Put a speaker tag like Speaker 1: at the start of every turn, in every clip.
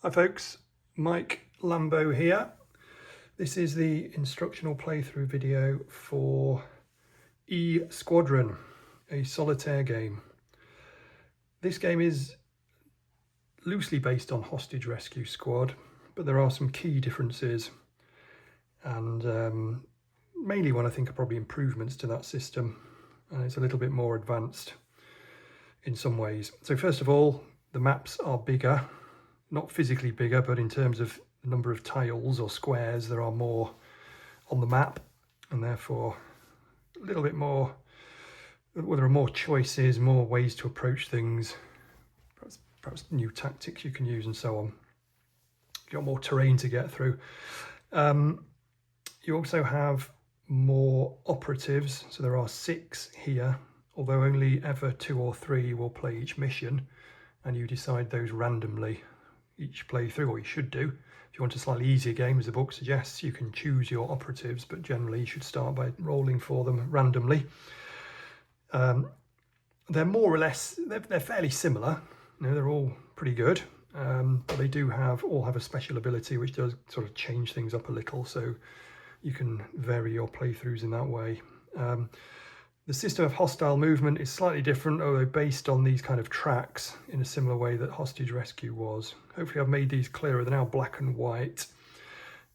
Speaker 1: Hi folks, Mike Lambo here. This is the instructional playthrough video for Squadron, a solitaire game. This game is loosely based on Hostage Rescue Squad, but there are some key differences and mainly one I think are probably improvements to that system, and it's a little bit more advanced in some ways. So first of all, the maps are bigger. Not physically bigger, but in terms of the number of tiles or squares, there are more on the map, and therefore a little bit more, well, there are more choices, more ways to approach things, perhaps new tactics you can use and so on. You've got more terrain to get through. You also have more operatives, so there are 6 here, although only ever 2 or 3 will play each mission, and you decide those randomly each playthrough, or you should do. If you want a slightly easier game, as the book suggests, you can choose your operatives, but generally you should start by rolling for them randomly. They're more or less, they're fairly similar. You know, they're all pretty good, but they do all have a special ability which does sort of change things up a little, so you can vary your playthroughs in that way. The system of hostile movement is slightly different, although based on these kind of tracks in a similar way that Hostage Rescue was. Hopefully I've made these clearer. They're now black and white,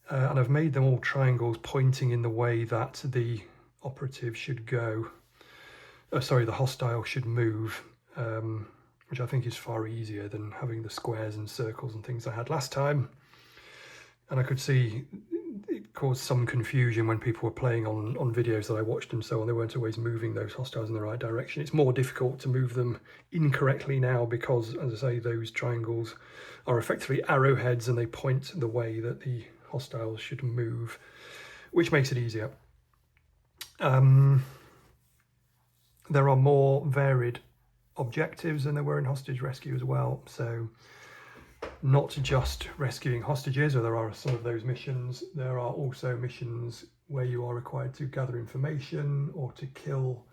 Speaker 1: and I've made them all triangles pointing in the way that the operative should go. The hostile should move, which I think is far easier than having the squares and circles and things I had last time. And I could see it caused some confusion when people were playing on videos that I watched and so on. They weren't always moving those hostiles in the right direction. It's more difficult to move them incorrectly now because, as I say, those triangles are effectively arrowheads and they point the way that the hostiles should move, which makes it easier. There are more varied objectives than there were in Hostage Rescue as well. So not just rescuing hostages, or there are some of those missions. There are also missions where you are required to gather information or to kill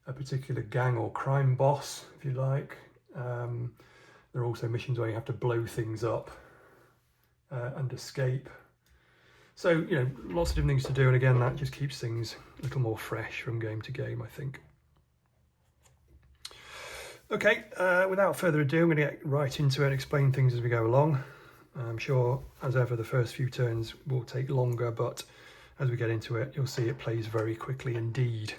Speaker 1: a particular gang or crime boss, if you like. There are also missions where you have to blow things up and escape. So, you know, lots of different things to do, and again, that just keeps things a little more fresh from game to game, I think. Okay, without further ado, I'm going to get right into it and explain things as we go along. I'm sure, as ever, the first few turns will take longer, but as we get into it, you'll see it plays very quickly indeed.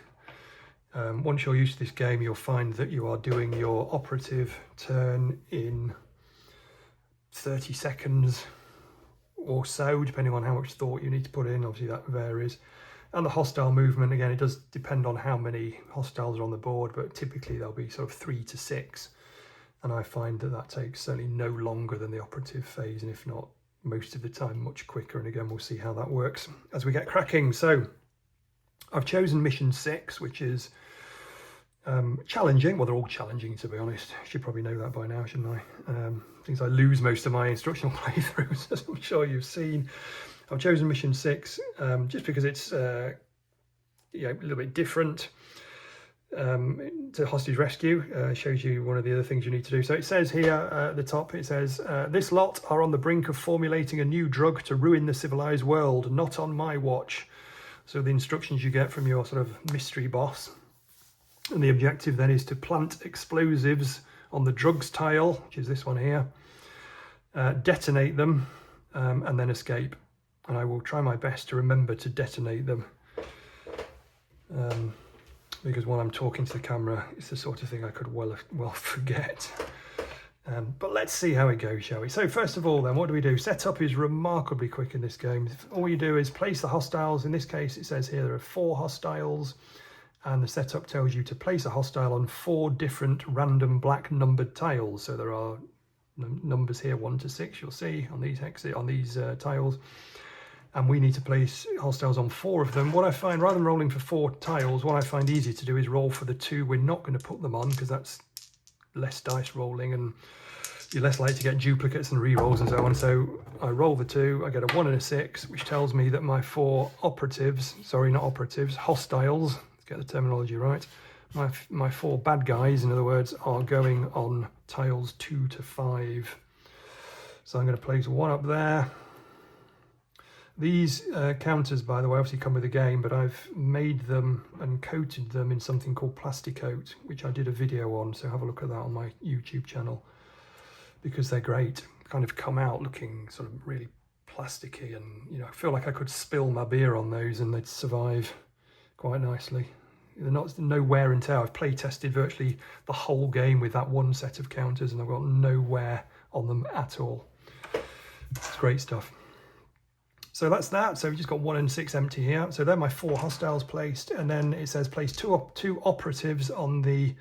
Speaker 1: Once you're used to this game, you'll find that you are doing your operative turn in 30 seconds or so, depending on how much thought you need to put in. Obviously, that varies. And the hostile movement, again, it does depend on how many hostiles are on the board, but typically there'll be sort of 3 to 6. And I find that that takes certainly no longer than the operative phase, and if not, most of the time much quicker. And again, we'll see how that works as we get cracking. So I've chosen mission 6, which is challenging. Well, they're all challenging, to be honest. I should probably know that by now, shouldn't I? Since I lose most of my instructional playthroughs, as I'm sure you've seen. I've chosen mission 6 just because it's a little bit different to Hostage Rescue. Shows you one of the other things you need to do. So it says here at the top, it says, this lot are on the brink of formulating a new drug to ruin the civilized world, not on my watch. So the instructions you get from your sort of mystery boss. And the objective then is to plant explosives on the drugs tile, which is this one here, detonate them, and then escape. And I will try my best to remember to detonate them, because while I'm talking to the camera, it's the sort of thing I could well forget. But let's see how it goes, shall we? So first of all then, what do we do? Setup is remarkably quick in this game. All you do is place the hostiles. In this case, it says here there are 4 hostiles, and the setup tells you to place a hostile on 4 different random black numbered tiles. So there are numbers here 1 to 6, you'll see on these tiles. And we need to place hostiles on 4 of them. What I find, rather than rolling for 4 tiles, what I find easier to do is roll for the 2 we're not going to put them on, because that's less dice rolling and you're less likely to get duplicates and re-rolls and so on. So I roll the 2, I get a 1 and a 6, which tells me that my 4 operatives, sorry, not operatives, hostiles, let's get the terminology right, my 4 bad guys, in other words, are going on tiles 2 to 5. So I'm going to place one up there. These counters, by the way, obviously come with the game, but I've made them and coated them in something called Plasticoat, which I did a video on, so have a look at that on my YouTube channel, because they're great. Kind of come out looking sort of really plasticky, and you know, I feel like I could spill my beer on those and they'd survive quite nicely. They're not, no wear and tear. I've play tested virtually the whole game with that one set of counters and I've got no wear on them at all. It's great stuff. So that's that. So we've just got 1 and 6 empty here. So they're my 4 hostiles placed, and then it says place two operatives on the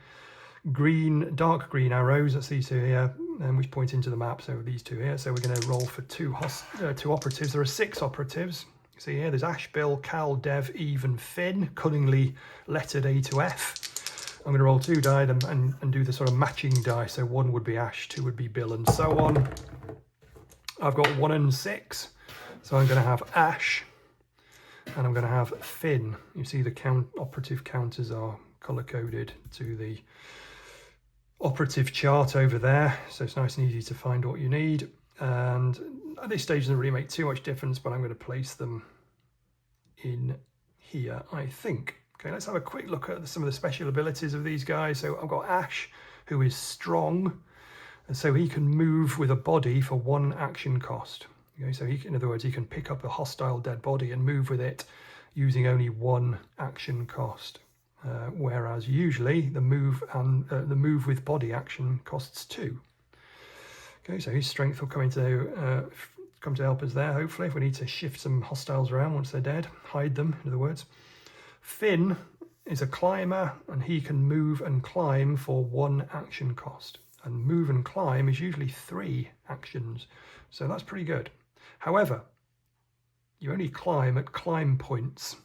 Speaker 1: green, dark green arrows. That's these 2 here, and which point into the map. So these 2 here. So we're going to roll for two operatives. There are 6 operatives. See here, there's Ash, Bill, Cal, Dev, Eve, and Finn, cunningly lettered A to F. I'm going to roll 2 die and do the sort of matching die. So 1 would be Ash, 2 would be Bill, and so on. I've got 1 and 6. So I'm going to have Ash, and I'm going to have Finn. You see the operative counters are colour-coded to the operative chart over there. So it's nice and easy to find what you need. And at this stage, it doesn't really make too much difference, but I'm going to place them in here, I think. Okay, let's have a quick look at some of the special abilities of these guys. So I've got Ash, who is strong, and so he can move with a body for 1 action cost. Okay, so in other words, he can pick up a hostile dead body and move with it using only 1 action cost. Whereas usually the move with body action costs 2. Okay, so his strength will come to help us there, hopefully, if we need to shift some hostiles around once they're dead, hide them, in other words. Finn is a climber, and he can move and climb for 1 action cost. And move and climb is usually 3 actions, so that's pretty good. However, you only climb at climb points.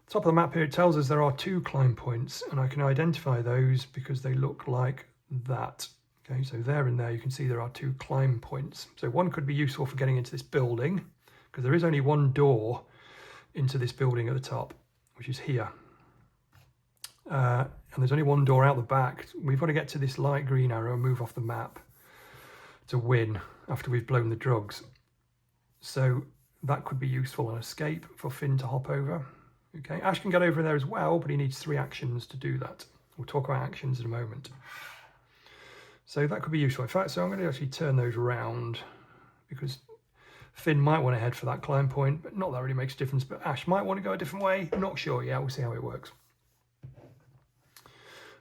Speaker 1: Top of the map here, it tells us there are 2 climb points, and I can identify those because they look like that. Okay, so there and there you can see there are 2 climb points. So 1 could be useful for getting into this building, because there is only 1 door into this building at the top, which is here. And there's only 1 door out the back. We've got to get to this light green arrow and move off the map to win after we've blown the drugs. So that could be useful on escape for Finn to hop over. Okay, Ash can get over there as well, but he needs 3 actions to do that. We'll talk about actions in a moment. So that could be useful. In fact, so I'm going to actually turn those around, because Finn might want to head for that climb point, but not that really makes a difference. But Ash might want to go a different way. I'm not sure yet. We'll see how it works.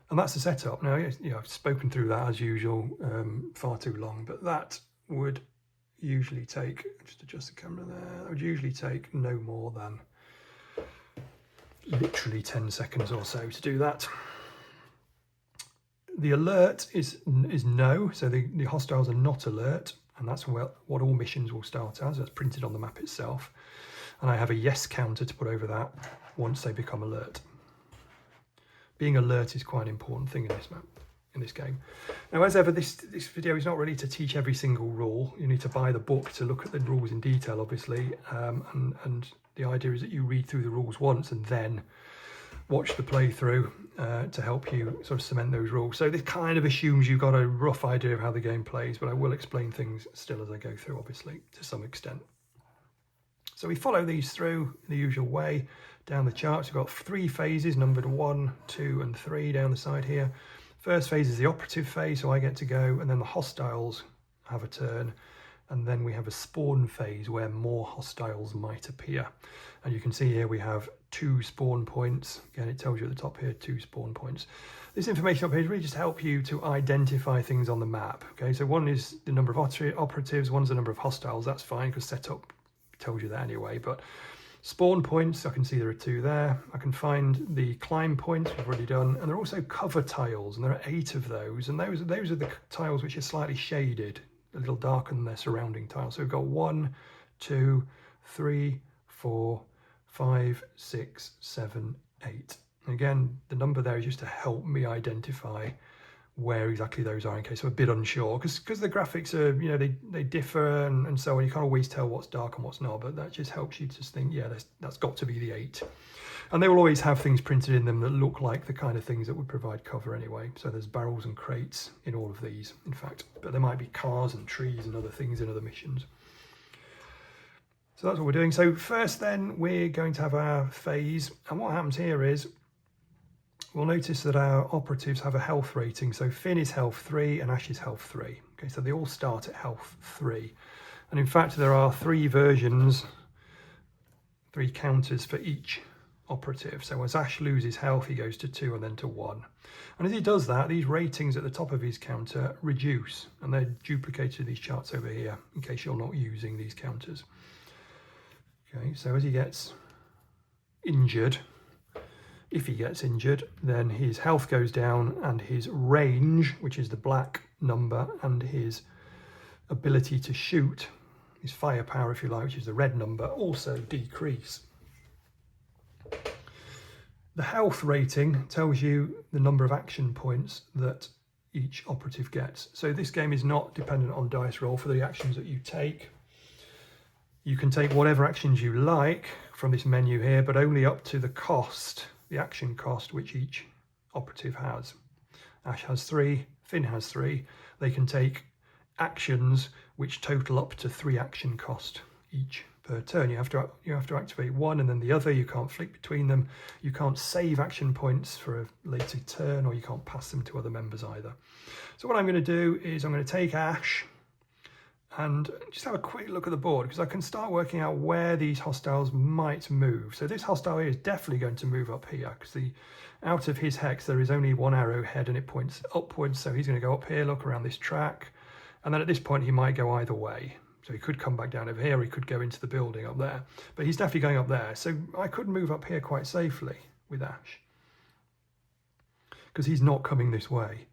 Speaker 1: And that's the setup. Now, I've spoken through that as usual, far too long, but that would usually take, just adjust the camera there, that would usually take no more than literally 10 seconds or so to do that. The alert is no, so the hostiles are not alert, and that's what all missions will start as. That's printed on the map itself. And I have a yes counter to put over that once they become alert. Being alert is quite an important thing in this map, in this game. Now, as ever, this video is not really to teach every single rule. You need to buy the book to look at the rules in detail, obviously, and the idea is that you read through the rules once and then watch the playthrough to help you sort of cement those rules. So this kind of assumes you've got a rough idea of how the game plays, but I will explain things still as I go through, obviously, to some extent. So we follow these through the usual way down the charts. We've got 3 phases, numbered 1, 2, and 3 down the side here. First phase is the operative phase, so I get to go, and then the hostiles have a turn, and then we have a spawn phase where more hostiles might appear. And you can see here we have 2 spawn points. Again, it tells you at the top here 2 spawn points. This information up here is really just to help you to identify things on the map. Okay, so 1 is the number of operatives, 1's the number of hostiles. That's fine because setup tells you that anyway. But spawn points, I can see there are 2 there. I can find the climb points we've already done, and there are also cover tiles, and there are 8 of those. And those are the tiles which are slightly shaded, a little darker than their surrounding tiles. So we've got 1, 2, 3, 4, 5, 6, 7, 8. And again, the number there is just to help me identify where exactly those are in case I'm a bit unsure, because the graphics are, you know, they differ and so on. You can't always tell what's dark and what's not, but that just helps you to think, yeah, that's got to be the 8. And they will always have things printed in them that look like the kind of things that would provide cover anyway. So there's barrels and crates in all of these, in fact, but there might be cars and trees and other things in other missions. So that's what we're doing. So first then we're going to have our phase, and what happens here is we'll notice that our operatives have a health rating. So Finn is health 3 and Ash is health 3. Okay, so they all start at health 3. And in fact, there are 3 versions, 3 counters for each operative. So as Ash loses health, he goes to 2 and then to 1. And as he does that, these ratings at the top of his counter reduce, and they're duplicated in these charts over here in case you're not using these counters. Okay, so as he gets injured, if he gets injured, then his health goes down and his range, which is the black number, and his ability to shoot, his firepower, if you like, which is the red number, also decrease. The health rating tells you the number of action points that each operative gets. So this game is not dependent on dice roll for the actions that you take. You can take whatever actions you like from this menu here, but only up to the cost, the action cost, which each operative has. Ash has 3, Finn has 3. They can take actions which total up to 3 action cost each per turn. You have to activate one and then the other. You can't flick between them. You can't save action points for a later turn, or you can't pass them to other members either. So what I'm going to do is I'm going to take Ash and just have a quick look at the board, because I can start working out where these hostiles might move. So this hostile here is definitely going to move up here, because out of his hex there is only 1 arrowhead and it points upwards. So he's going to go up here, look around this track, and then at this point he might go either way. So he could come back down over here, he could go into the building up there, but he's definitely going up there. So I could move up here quite safely with Ash, because he's not coming this way.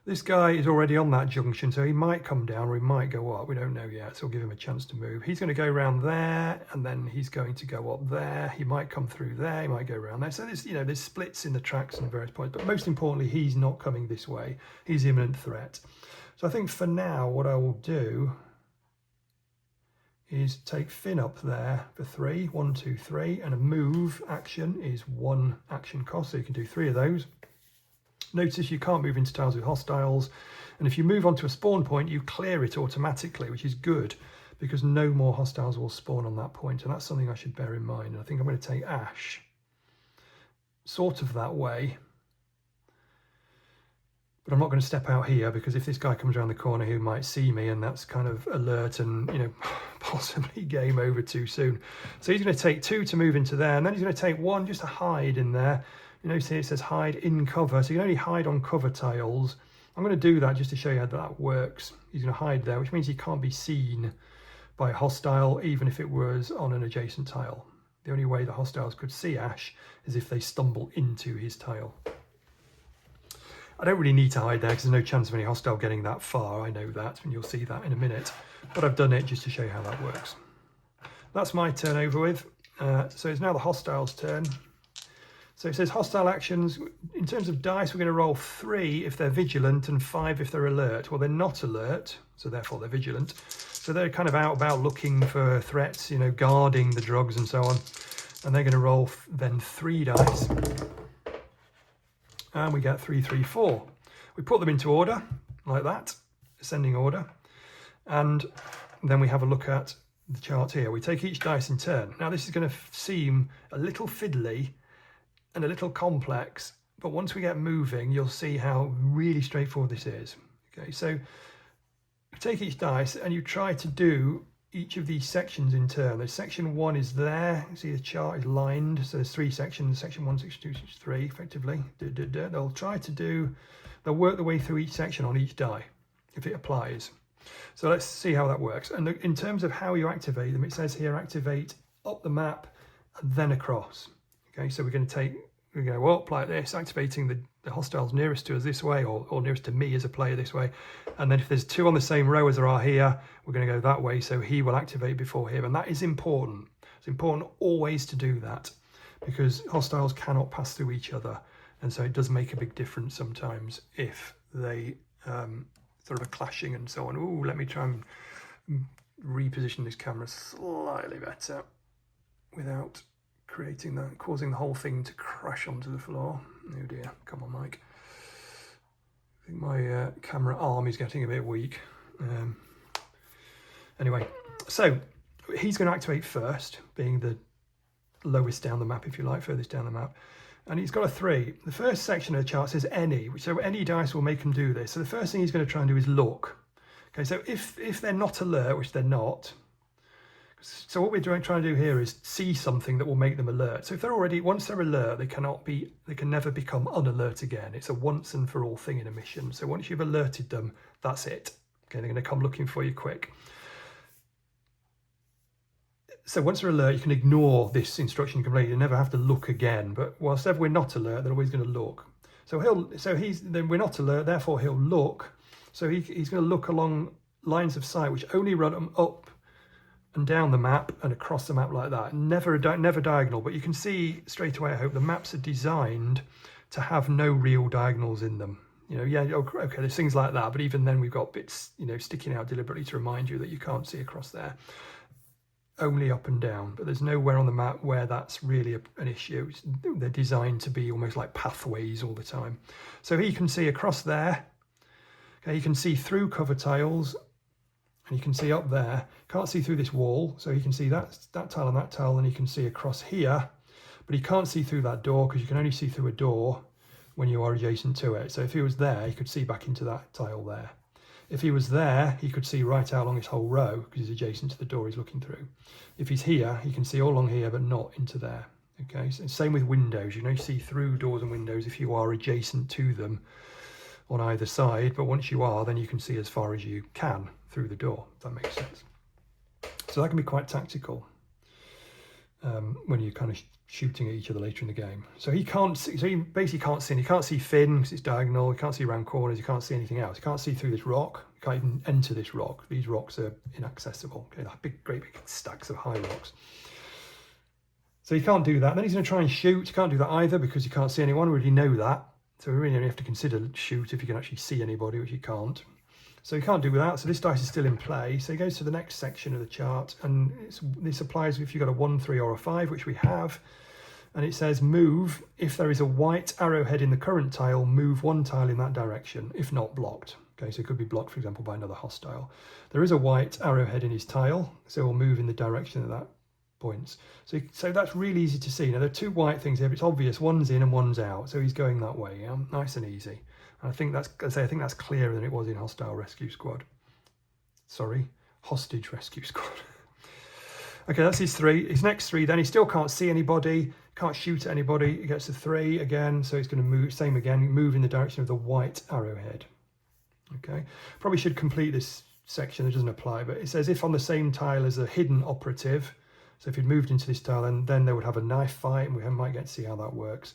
Speaker 1: This guy is already on that junction, so he might come down or he might go up. We don't know yet, so we'll give him a chance to move. He's going to go around there, and then he's going to go up there. He might come through there, he might go around there. So there's, you know, there's splits in the tracks and various points, but most importantly, he's not coming this way. He's imminent threat. So I think for now, what I will do is take Finn up there for 3, 1, 2, 3, and a move action is 1 action cost, so you can do 3 of those. Notice you can't move into tiles with hostiles, and if you move onto a spawn point, you clear it automatically, which is good, because no more hostiles will spawn on that point, and that's something I should bear in mind. And I think I'm going to take Ash sort of that way, but I'm not going to step out here, because if this guy comes around the corner, he might see me, and that's kind of alert and, you know, possibly game over too soon. So he's going to take 2 to move into there, and then he's going to take 1 just to hide in there. You know, see it says hide in cover, so you can only hide on cover tiles. I'm going to do that just to show you how that works. He's going to hide there, which means he can't be seen by a hostile, even if it was on an adjacent tile. The only way the hostiles could see Ash is if they stumble into his tile. I don't really need to hide there because there's no chance of any hostile getting that far. I know that, and you'll see that in a minute. But I've done it just to show you how that works. That's my turn over with. So it's now the hostiles' turn. So it says hostile actions. In terms of dice, we're going to roll 3 if they're vigilant and 5 if they're alert. Well, they're not alert, so therefore they're vigilant. So they're kind of out about looking for threats, you know, guarding the drugs and so on. And they're going to roll then 3 dice. And we get 3, 3, 4. We put them into order, like that, ascending order. And then we have a look at the chart here. We take each dice in turn. Now this is going to seem a little fiddly and a little complex, but once we get moving, you'll see how really straightforward this is. Okay, so you take each dice and you try to do each of these sections in turn. There's section 1 is there. You see the chart is lined, so there's 3 sections, section 1, section 2, section 3, effectively. They'll try to do, they'll work their way through each section on each die, if it applies. So let's see how that works. And in terms of how you activate them, it says here, activate up the map and then across. Okay, so we go up like this, activating the hostiles nearest to us this way, or nearest to me as a player this way. And then if there's 2 on the same row as there are here, we're going to go that way, so he will activate before him. And that is important. It's important always to do that, because hostiles cannot pass through each other. And so it does make a big difference sometimes if they sort of are clashing and so on. Ooh, let me try and reposition this camera slightly better without creating that, causing the whole thing to crash onto the floor. Oh dear, come on Mike. I think my camera arm is getting a bit weak. Anyway, so he's going to activate first, being the lowest down the map, if you like, furthest down the map. And he's got a 3. The first section of the chart says any, so any dice will make him do this. So the first thing he's going to try and do is look. Okay, so if they're not alert, which they're not, so what we're trying to do here is see something that will make them alert. So if they're already, once they're alert, they can never become unalert again. It's a once and for all thing in a mission. So once you've alerted them, that's it. Okay, they're going to come looking for you quick. So once they're alert, you can ignore this instruction completely. You never have to look again. But whilst ever we're not alert, they're always going to look. So then we're not alert, therefore he'll look. So he's going to look along lines of sight which only run them up and down the map and across the map like that. Never diagonal. But you can see straight away, I hope, the maps are designed to have no real diagonals in them. You know, yeah, okay, there's things like that. But even then, we've got bits, you know, sticking out deliberately to remind you that you can't see across there. Only up and down, but there's nowhere on the map where that's really an issue. They're designed to be almost like pathways all the time. So he can see across there. Okay, you can see through cover tiles, and you can see up there. Can't see through this wall, so he can see that tile and that tile, and he can see across here, but he can't see through that door because you can only see through a door when you are adjacent to it. So if he was there, he could see back into that tile there. If he was there, he could see right out along this whole row because he's adjacent to the door he's looking through. If he's here, he can see all along here, but not into there. Okay, so same with windows. You know, you see through doors and windows if you are adjacent to them on either side, but once you are, then you can see as far as you can through the door, if that makes sense. So that can be quite tactical when you're kind of shooting at each other later in the game. So he can't see, so he basically can't see, and he can't see Finn because it's diagonal, he can't see around corners, he can't see anything else. He can't see through this rock, he can't even enter this rock. These rocks are inaccessible, okay, they're great big stacks of high rocks. So he can't do that. Then he's going to try and shoot. He can't do that either because you can't see anyone. We already know that. So we really only have to consider shoot if you can actually see anybody, which you can't. So you can't do that. So this dice is still in play. So he goes to the next section of the chart, and this applies if you've got a 1, 3 or a 5, which we have. And it says move. If there is a white arrowhead in the current tile, move 1 tile in that direction, if not blocked. Okay, so it could be blocked, for example, by another hostile. There is a white arrowhead in his tile, so we'll move in the direction of that points. So that's really easy to see. Now there are 2 white things here, but it's obvious one's in and one's out, so he's going that way. Yeah? Nice and easy. And I think that's clearer than it was in Hostile Rescue Squad. Sorry, Hostage Rescue Squad. Okay, that's his 3. His next 3, then he still can't see anybody, can't shoot at anybody. He gets to 3 again, so he's going to move, same again, move in the direction of the white arrowhead. Okay, probably should complete this section. It doesn't apply, but it says if on the same tile as a hidden operative. So if you'd moved into this tile, then they would have a knife fight, and we might get to see how that works.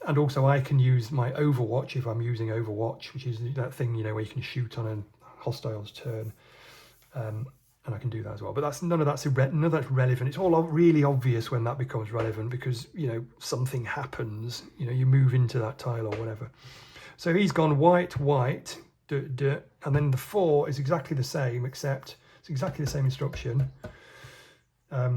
Speaker 1: And also I can use my Overwatch if I'm using Overwatch, which is that thing, you know, where you can shoot on a hostile's turn. And I can do that as well. But none of that's relevant. It's all really obvious when that becomes relevant because, you know, something happens, you know, you move into that tile or whatever. So he's gone white, white, and then the 4 is exactly the same, except it's exactly the same instruction. I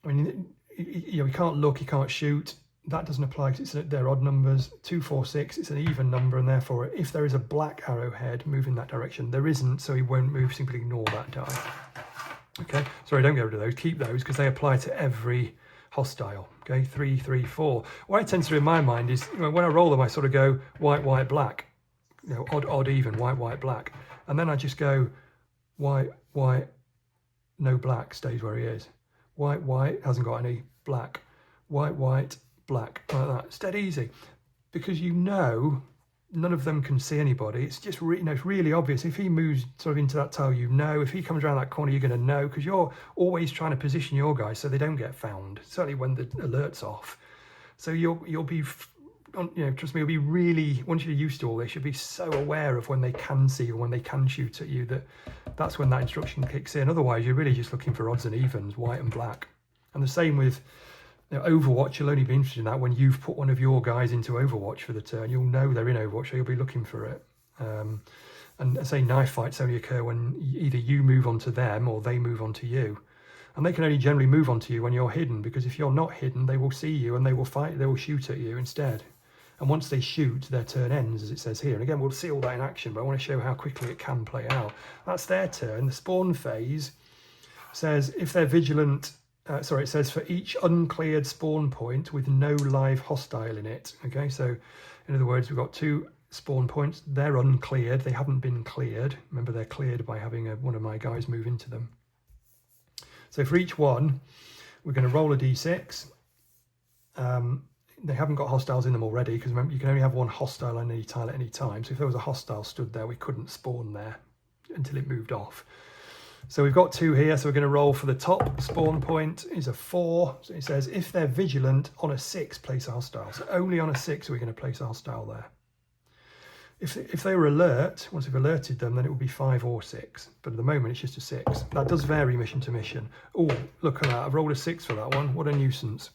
Speaker 1: mean, you know, he can't look, he can't shoot. That doesn't apply because they're odd numbers. 2, 4, 6, it's an even number, and therefore if there is a black arrowhead, move in that direction. There isn't, so he won't move, simply ignore that die. Okay, sorry, don't get rid of those, keep those because they apply to every hostile. Okay, 3, 3, 4. What I tend to do in my mind is, you know, when I roll them, I sort of go white, white, black. You know, odd, odd, even, white, white, black. And then I just go white, white, no black, stays where he is. White, white, hasn't got any, black. White, white, black, like that. It's dead easy. Because you know none of them can see anybody. It's just, you know, it's really obvious. If he moves sort of into that tile, you know. If he comes around that corner, you're going to know because you're always trying to position your guys so they don't get found, certainly when the alert's off. So you'll be, you know, trust me, you'll be really, once you're used to all this, you'll be so aware of when they can see or when they can shoot at you that's when that instruction kicks in. Otherwise, you're really just looking for odds and evens, white and black. And the same with Now, Overwatch, you'll only be interested in that when you've put one of your guys into Overwatch for the turn. You'll know they're in Overwatch, so you'll be looking for it. And I say knife fights only occur when either you move onto them or they move onto you. And they can only generally move onto you when you're hidden, because if you're not hidden, they will see you and they will fight, they will shoot at you instead. And once they shoot, their turn ends, as it says here. And again, we'll see all that in action, but I want to show how quickly it can play out. That's their turn. The spawn phase says if they're vigilant, it says for each uncleared spawn point with no live hostile in it. Okay, so in other words, we've got 2 spawn points. They're uncleared. They haven't been cleared. Remember, they're cleared by having one of my guys move into them. So for each one, we're going to roll a d6. They haven't got hostiles in them already, because remember, you can only have 1 hostile on any tile at any time. So if there was a hostile stood there, we couldn't spawn there until it moved off. So we've got 2 here, so we're going to roll for the top spawn point is a 4. So it says if they're vigilant on a 6, place a hostile. So only on a 6 we're going to place a hostile there. If they were alert, once we've alerted them, then it would be 5 or 6. But at the moment, it's just a 6. That does vary mission to mission. Oh, look at that. I've rolled a 6 for that one. What a nuisance.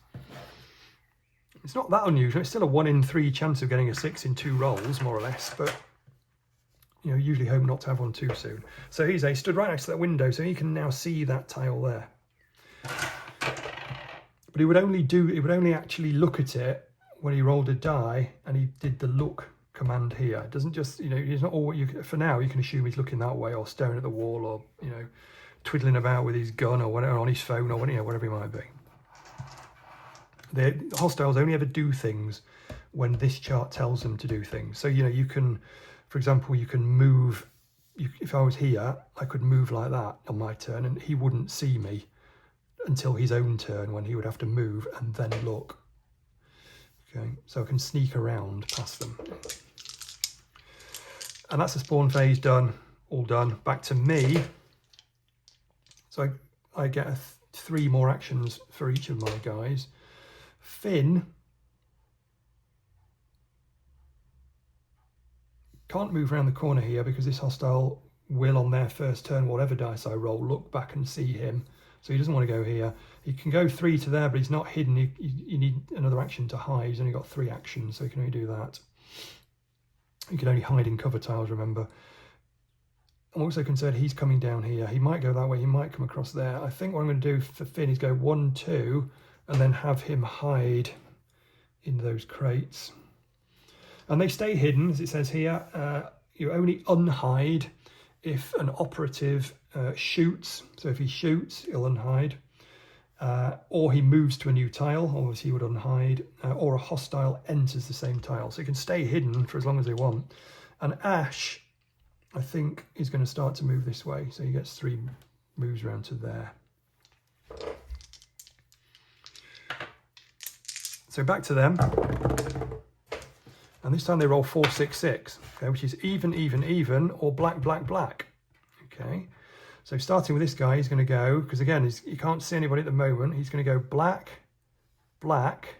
Speaker 1: It's not that unusual. It's still a 1 in 3 chance of getting a 6 in 2 rolls, more or less. But, you know, usually hope not to have one too soon. So he stood right next to that window, so he can now see that tile there. But it would only actually look at it when he rolled a die and he did the look command here. It doesn't just, you know, he's not all for now. You can assume he's looking that way or staring at the wall or, you know, twiddling about with his gun or whatever on his phone or whatever it might be. The hostiles only ever do things when this chart tells them to do things. So, you know, you can, for example, you can move. If I was here, I could move like that on my turn and he wouldn't see me until his own turn, when he would have to move and then look. Okay, so I can sneak around past them. And that's the spawn phase done, all done. Back to me. So I get 3 more actions for each of my guys. Finn can't move around the corner here because this hostile will, on their first turn, whatever dice I roll, look back and see him. So he doesn't want to go here. He can go 3 to there, but he's not hidden. You need another action to hide. He's only got 3 actions, so he can only do that. You can only hide in cover tiles, remember. I'm also concerned he's coming down here. He might go that way. He might come across there. I think what I'm going to do for Finn is go 1, 2, and then have him hide in those crates. And they stay hidden, as it says here. You only unhide if an operative shoots. So if he shoots, he'll unhide. Or he moves to a new tile, obviously he would unhide. Or a hostile enters the same tile. So he can stay hidden for as long as they want. And Ash, I think, is going to start to move this way. So he gets 3 moves around to there. So back to them. And this time they roll 4, 6, 6, okay, which is even, even, even, or black, black, black. Okay, so starting with this guy, he's going to go, because again, he can't see anybody at the moment. He's going to go black, black.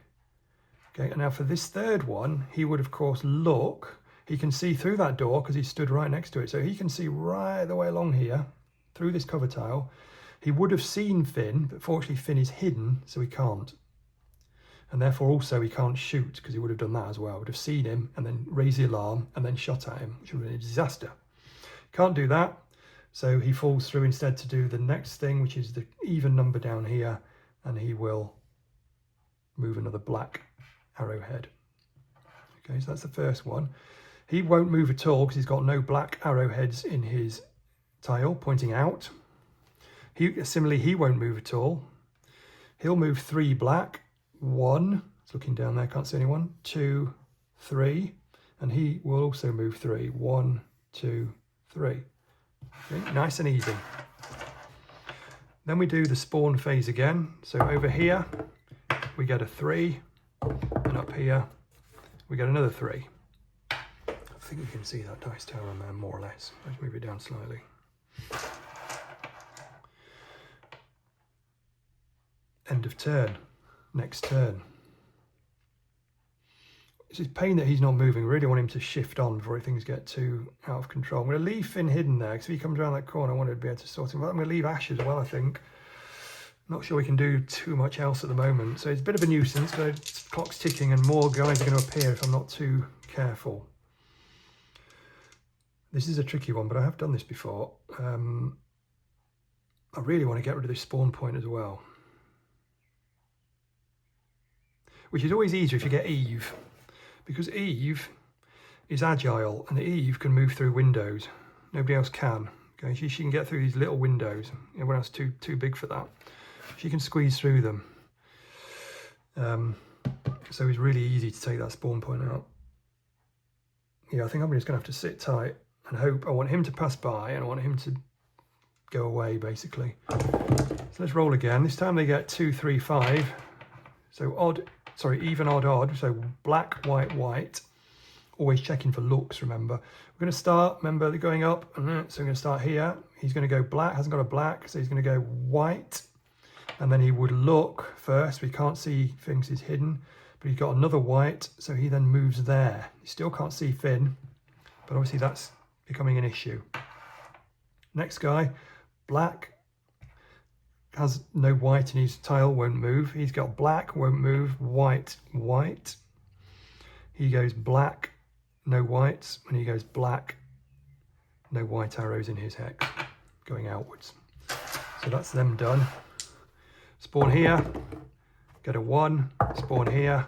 Speaker 1: Okay, and now for this third one, he would, of course, look. He can see through that door because he stood right next to it. So he can see right the way along here, through this cover tile. He would have seen Finn, but fortunately Finn is hidden, so he can't. And therefore also he can't shoot, because he would have done that as well. Would have seen him and then raised the alarm and then shot at him, which would have been a disaster. Can't do that. So he falls through instead to do the next thing, which is the even number down here. And he will move another black arrowhead. Okay, so that's the first one. He won't move at all because he's got no black arrowheads in his tile pointing out. Similarly, he won't move at all. He'll move 3 black. 1, it's looking down there, can't see anyone. 2, 3, and he will also move 3. 1, 2, 3. Okay, nice and easy. Then we do the spawn phase again. So over here we get a 3, and up here we get another 3. I think you can see that dice tower on there more or less. Let's move it down slightly. End of turn. Next turn. It's a pain that he's not moving. Really want him to shift on before things get too out of control. I'm going to leave Finn hidden there because if he comes around that corner, I want to be able to sort him out. I'm going to leave Ash as well, I think. Not sure we can do too much else at the moment. So it's a bit of a nuisance. The clock's ticking and more guys are going to appear if I'm not too careful. This is a tricky one, but I have done this before. I really want to get rid of this spawn point as well. Which is always easier if you get Eve. Because Eve is agile and Eve can move through windows. Nobody else can. Okay, she can get through these little windows. Everyone else is too big for that. She can squeeze through them. So it's really easy to take that spawn point out. Yeah, I think I'm just going to have to sit tight and hope. I want him to pass by and I want him to go away, basically. So let's roll again. This time they get 2, 3, 5. So odd, sorry, even, odd, odd. So black, white, white. Always checking for looks, remember. We're going to start, remember, they're going up. So we're going to start here. He's going to go black, hasn't got a black, so he's going to go white. And then he would look first. We can't see, thinks he's hidden. But he's got another white, so he then moves there. You still can't see Finn, but obviously that's becoming an issue. Next guy, black, has no white in his tile, won't move. He's got black, won't move, white, white. He goes black, no whites. When he goes black, no white arrows in his hex, going outwards. So that's them done. Spawn here, get a 1, spawn here,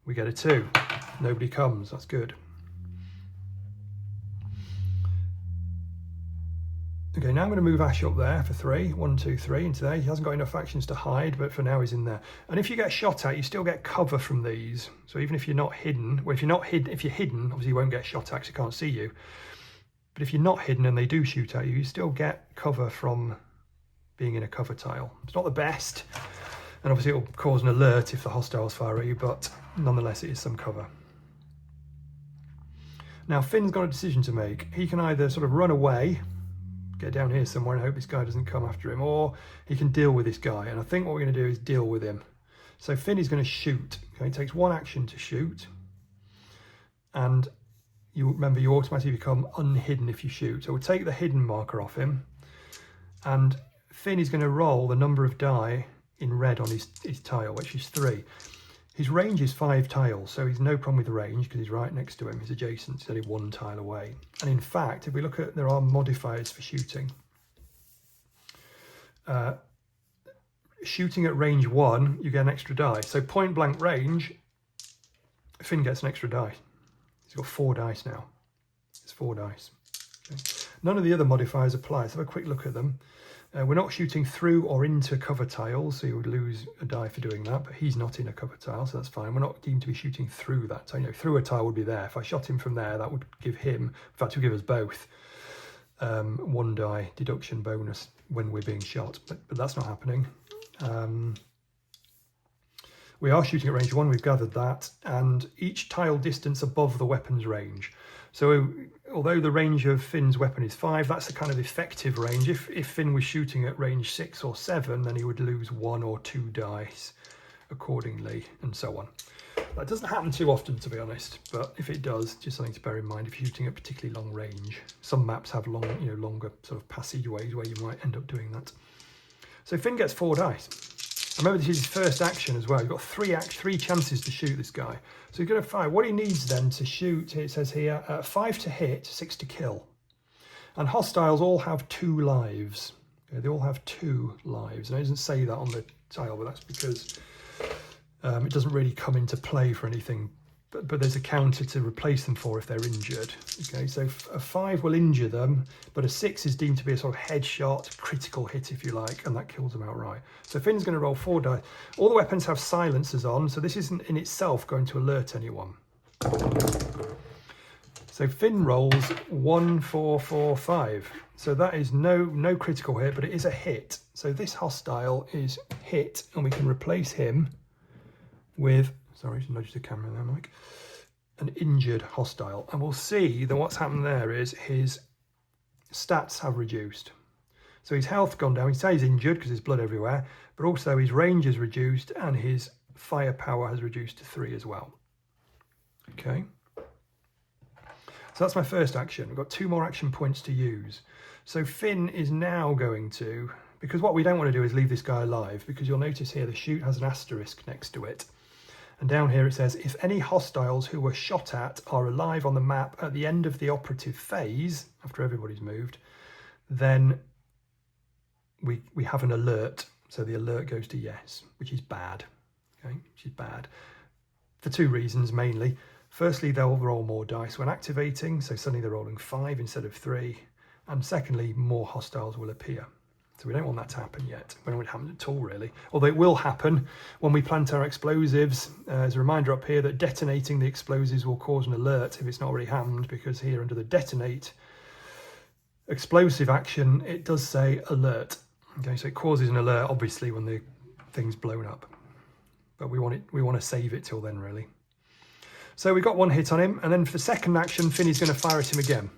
Speaker 1: we get a 2. Nobody comes, that's good. Okay, now I'm going to move Ash up there for 3. 1, 2, 3 into there. He hasn't got enough actions to hide, but for now he's in there. And if you get shot at, you still get cover from these. So even if you're not hidden, well, if you're hidden, obviously you won't get shot at because they can't see you. But if you're not hidden and they do shoot at you, you still get cover from being in a cover tile. It's not the best, and obviously it'll cause an alert if the hostiles fire at you, but nonetheless it is some cover. Now Finn's got a decision to make. He can either sort of run away, get down here somewhere and hope this guy doesn't come after him, or he can deal with this guy, and I think what we're going to do is deal with him. So Finn is going to shoot. Okay, it takes 1 action to shoot, and you remember you automatically become unhidden if you shoot. So we'll take the hidden marker off him, and Finn is going to roll the number of die in red on his tile, which is 3. His range is 5 tiles, so he's no problem with the range because he's right next to him. He's adjacent, he's only 1 tile away. And in fact, if we look at, there are modifiers for shooting. Shooting at range 1, you get an extra die. So point blank range, Finn gets an extra die. He's got 4 dice now. It's 4 dice. Okay. None of the other modifiers apply. Let's have a quick look at them. We're not shooting through or into cover tiles, so you would lose a die for doing that, but he's not in a cover tile, so that's fine. We're not deemed to be shooting through that tile. You know, through a tile would be there. If I shot him from there, that would give him, in fact, it would give us both 1 die deduction bonus when we're being shot, but that's not happening. We are shooting at range 1, we've gathered that, and each tile distance above the weapon's range. So although the range of Finn's weapon is 5, that's the kind of effective range. If Finn was shooting at range 6 or 7, then he would lose 1 or 2 dice accordingly, and so on. That doesn't happen too often, to be honest, but if it does, just something to bear in mind if you're shooting at particularly long range. Some maps have longer sort of passageways where you might end up doing that. So Finn gets 4 dice. Remember, this is his first action as well. You've got 3 chances to shoot this guy. So he's going to fire. What he needs then to shoot, it says here, 5 to hit, 6 to kill. And hostiles all have 2 lives. Okay, they all have 2 lives. And it doesn't say that on the tile, but that's because it doesn't really come into play for anything. But there's a counter to replace them for if they're injured. Okay, so a 5 will injure them, but a 6 is deemed to be a sort of headshot, critical hit, if you like, and that kills them outright. So Finn's going to roll 4 dice. All the weapons have silencers on, so this isn't in itself going to alert anyone. So Finn rolls 1, 4, 4, 5. So that is no critical hit, but it is a hit. So this hostile is hit, and we can replace him with, sorry, just nudge the camera there, Mike, an injured hostile. And we'll see that what's happened there is his stats have reduced. So his health gone down. He says he's injured because there's blood everywhere, but also his range is reduced and his firepower has reduced to 3 as well. Okay. So that's my first action. We've got 2 more action points to use. So Finn is now going to because what we don't want to do is leave this guy alive, because you'll notice here the shoot has an asterisk next to it. And down here it says, if any hostiles who were shot at are alive on the map at the end of the operative phase, after everybody's moved, then we have an alert. So the alert goes to yes, which is bad. Okay, which is bad. For two reasons mainly. Firstly, they'll roll more dice when activating, so suddenly they're rolling 5 instead of 3. And secondly, more hostiles will appear. So we don't want that to happen yet. We don't want it to happen at all, really. Although it will happen when we plant our explosives. As a reminder up here that detonating the explosives will cause an alert if it's not already happened, because here under the detonate explosive action, it does say alert. Okay, so it causes an alert, obviously, when the thing's blown up. But we want to save it till then, really. So we got 1 hit on him, and then for the second action, Finney's going to fire at him again.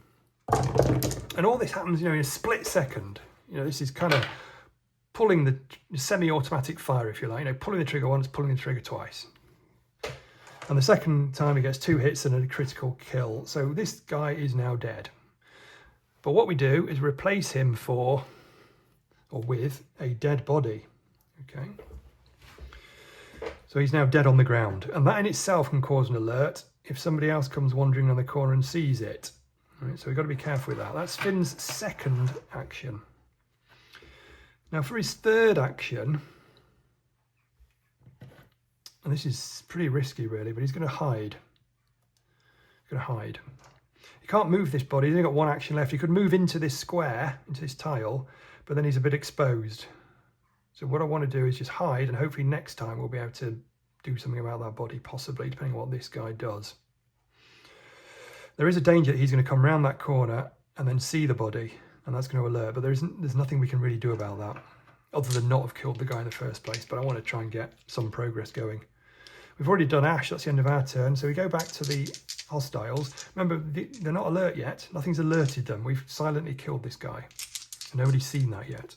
Speaker 1: And all this happens, in a split second. This is kind of pulling the semi-automatic fire, if you like. Pulling the trigger once, pulling the trigger twice. And the second time he gets 2 hits and a critical kill. So this guy is now dead. But what we do is replace him with a dead body. Okay. So he's now dead on the ground. And that in itself can cause an alert if somebody else comes wandering on the corner and sees it. Right, so we've got to be careful with that. That's Finn's second action. Now for his third action, and this is pretty risky really, but he's going to hide. He's going to hide. He can't move this body, he's only got 1 action left. He could move into this square, into this tile, but then he's a bit exposed. So what I want to do is just hide, and hopefully next time we'll be able to do something about that body, possibly, depending on what this guy does. There is a danger that he's going to come around that corner and then see the body, and that's going to alert, but there's nothing we can really do about that, other than not have killed the guy in the first place. But I want to try and get some progress going. We've already done Ash, that's the end of our turn, so we go back to the hostiles. Remember, they're not alert yet, nothing's alerted them. We've silently killed this guy. Nobody's seen that yet.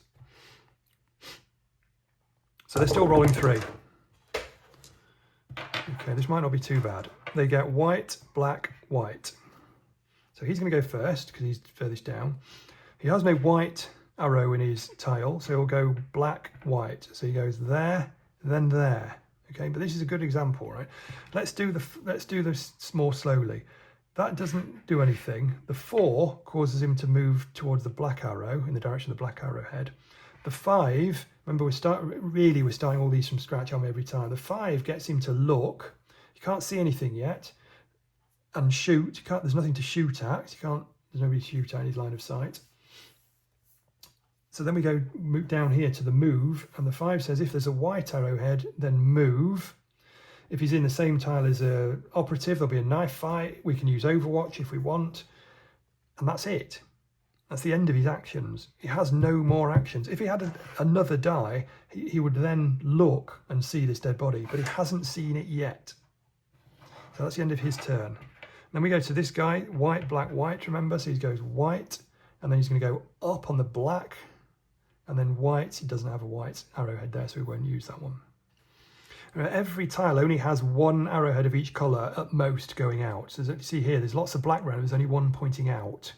Speaker 1: So they're still rolling 3. Okay, this might not be too bad. They get white, black, white. So he's going to go first because he's furthest down. He has no white arrow in his tile, so he'll go black, white. So he goes there, then there. Okay, but this is a good example, right? Let's do this more slowly. That doesn't do anything. The 4 causes him to move towards the black arrow, in the direction of the black arrowhead. The 5, remember we're starting all these from scratch on every time. The 5 gets him to look. You can't see anything yet. And shoot. There's nothing to shoot at. There's nobody to shoot at in his line of sight. So then we move down here to the move, and the 5 says if there's a white arrowhead, then move. If he's in the same tile as a operative, there'll be a knife fight. We can use Overwatch if we want. And that's it. That's the end of his actions. He has no more actions. If he had another die, he would then look and see this dead body, but he hasn't seen it yet. So that's the end of his turn. Then we go to this guy, white, black, white, remember? So he goes white, and then he's going to go up on the black, and then white. He doesn't have a white arrowhead there, so we won't use that one. Every tile only has 1 arrowhead of each colour at most going out. So as you see here, there's lots of black around, there's only 1 pointing out.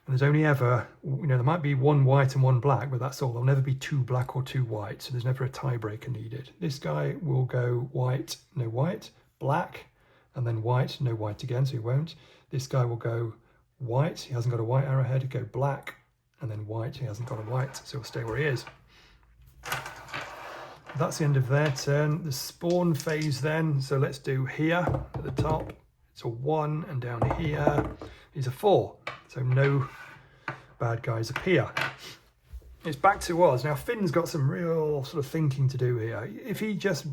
Speaker 1: And there's only ever, there might be 1 white and 1 black, but that's all. There'll never be 2 black or 2 white, so there's never a tiebreaker needed. This guy will go white, no white, black, and then white, no white again, so he won't. This guy will go white, he hasn't got a white arrowhead, go black, and then white, he hasn't got a white, so he'll stay where he is. That's the end of their turn. The spawn phase then, so let's do here at the top. It's a 1, and down here is a 4. So no bad guys appear. It's back to us. Now Finn's got some real sort of thinking to do here. If he just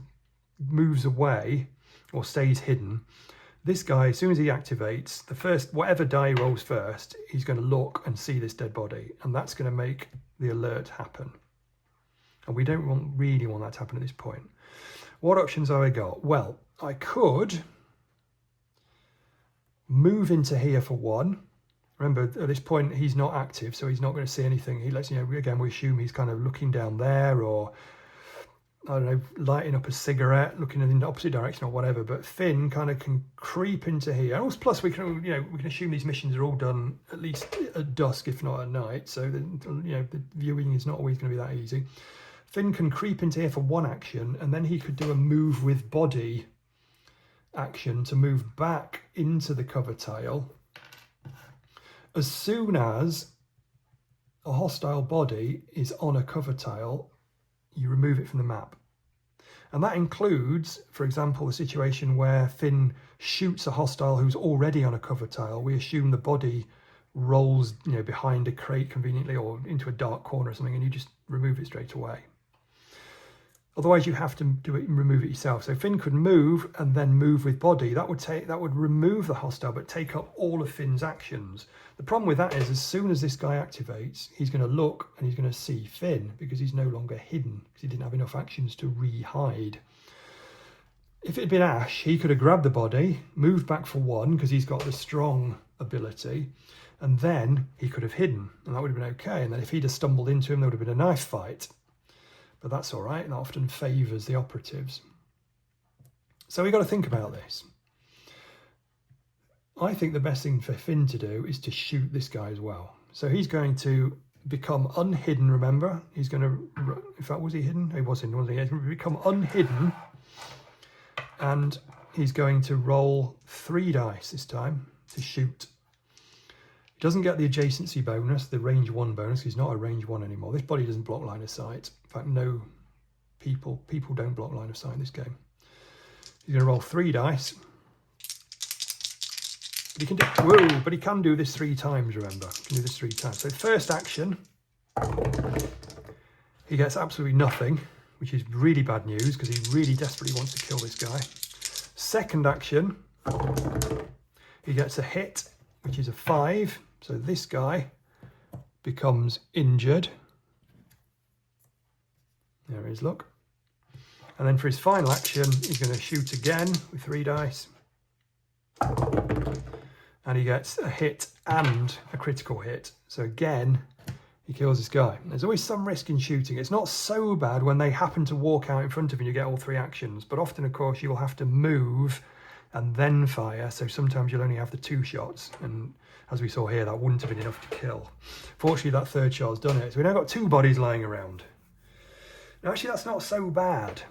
Speaker 1: moves away or stays hidden, this guy, as soon as he activates, whatever die he rolls first, he's going to look and see this dead body, and that's going to make the alert happen. And we don't really want that to happen at this point. What options have I got? Well, I could move into here for 1. Remember, at this point, he's not active, so he's not going to see anything. He lets, again, we assume he's kind of looking down there, or I don't know, lighting up a cigarette, looking in the opposite direction or whatever. But Finn kind of can creep into here. And also, plus we can, we can assume these missions are all done at least at dusk, if not at night. So the viewing is not always going to be that easy. Finn can creep into here for one action, and then he could do a move with body action to move back into the cover tile. As soon as a hostile body is on a cover tile, you remove it from the map. And that includes, for example, the situation where Finn shoots a hostile who's already on a cover tile. We assume the body rolls, behind a crate conveniently or into a dark corner or something, and you just remove it straight away. Otherwise, you have to do it and remove it yourself. So Finn could move and then move with body. That would remove the hostile, but take up all of Finn's actions. The problem with that is, as soon as this guy activates, he's going to look and he's going to see Finn because he's no longer hidden because he didn't have enough actions to re-hide. If it had been Ash, he could have grabbed the body, moved back for one because he's got the strong ability, and then he could have hidden, and that would have been okay. And then if he'd have stumbled into him, there would have been a knife fight. But that's all right. That often favours the operatives. So we've got to think about this. I think the best thing for Finn to do is to shoot this guy as well. So he's going to become unhidden, remember? He's going to... In fact, was he hidden? He was hidden, wasn't he? He's going to become unhidden. And he's going to roll 3 dice this time to shoot. He doesn't get the adjacency bonus, the range 1 bonus. He's not a range 1 anymore. This body doesn't block line of sight. In fact, no people don't block line of sight in this game. He's going to roll 3 dice. But he can do this 3 times, remember. He can do this 3 times. So first action, he gets absolutely nothing, which is really bad news because he really desperately wants to kill this guy. Second action, he gets a hit, which is a 5. So this guy becomes injured. There he is, look. And then for his final action, he's going to shoot again with 3 dice. And he gets a hit and a critical hit. So again, he kills this guy. There's always some risk in shooting. It's not so bad when they happen to walk out in front of you and you get all 3 actions. But often, of course, you will have to move and then fire. So sometimes you'll only have the 2 shots. And as we saw here, that wouldn't have been enough to kill. Fortunately, that 3rd shot's done it. So we've now got 2 bodies lying around. Now, actually, that's not so bad,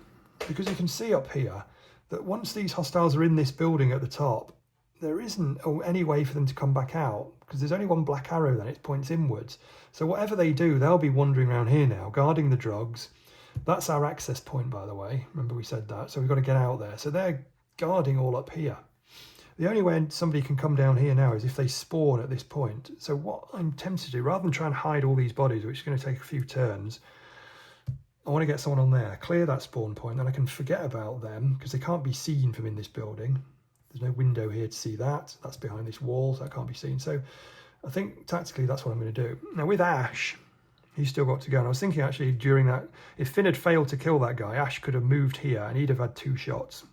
Speaker 1: because you can see up here that once these hostiles are in this building at the top, there isn't any way for them to come back out, because there's only 1 black arrow then, it points inwards. So whatever they do, they'll be wandering around here now, guarding the drugs. That's our access point, by the way. Remember we said that. So we've got to get out there. So they're guarding all up here. The only way somebody can come down here now is if they spawn at this point. So what I'm tempted to do, rather than try and hide all these bodies, which is going to take a few turns, I want to get someone on there, clear that spawn point, then I can forget about them because they can't be seen from in this building. There's no window here to see that. That's behind this wall, so that can't be seen. So I think tactically that's what I'm going to do. Now with Ash, he's still got to go. And I was thinking actually during that, if Finn had failed to kill that guy, Ash could have moved here and he'd have had 2 shots.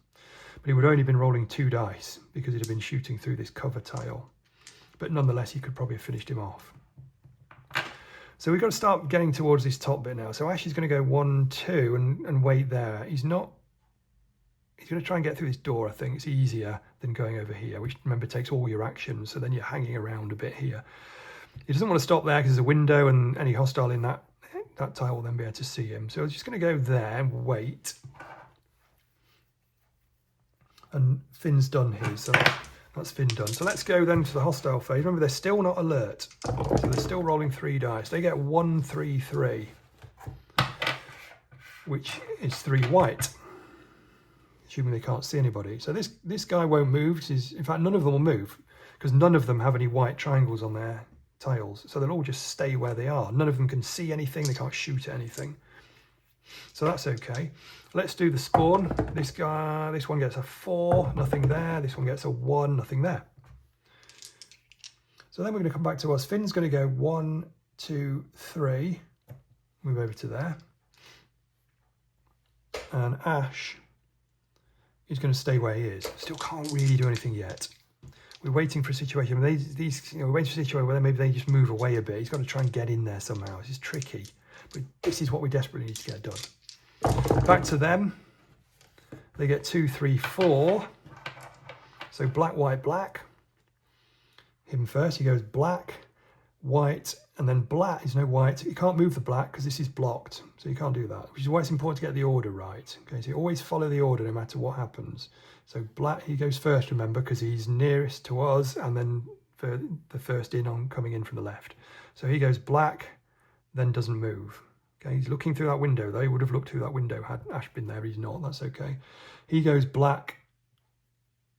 Speaker 1: But he would have only been rolling 2 dice because he'd have been shooting through this cover tile. But nonetheless, he could probably have finished him off. So we've got to start getting towards this top bit now. So Ash is going to go 1, 2 and wait there. He's going to try and get through this door, I think. It's easier than going over here, which, remember, takes all your actions. So then you're hanging around a bit here. He doesn't want to stop there because there's a window and any hostile in that tile will then be able to see him. So he's just going to go there and wait. And Finn's done his, so that's Finn done. So let's go then to the hostile phase. Remember, they're still not alert. So they're still rolling 3 dice. They get 1, 3, 3, which is 3 white, assuming they can't see anybody. So this guy won't move. In fact, none of them will move because none of them have any white triangles on their tiles. So they'll all just stay where they are. None of them can see anything. They can't shoot at anything. So that's okay. Let's do the spawn. This one gets a 4, nothing there. This one gets a 1, nothing there. So then we're going to come back to us. Finn's going to go 1, 2, 3. Move over to there. And Ash is going to stay where he is. Still can't really do anything yet. We're waiting for a situation where we're waiting for a situation where maybe they just move away a bit. He's got to try and get in there somehow. This is tricky. But this is what we desperately need to get done. Back to them. They get 2, 3, 4. So black, white, black. Him first, he goes black, white, and then black. There's no white. You can't move the black because this is blocked, so you can't do that, which is why it's important to get the order right. Okay, so you always follow the order no matter what happens. So black, he goes first, remember, because he's nearest to us, and then for the first in on coming in from the left. So he goes black, then doesn't move. Okay, he's looking through that window, though. He would have looked through that window had Ash been there. He's not, that's okay. He goes black,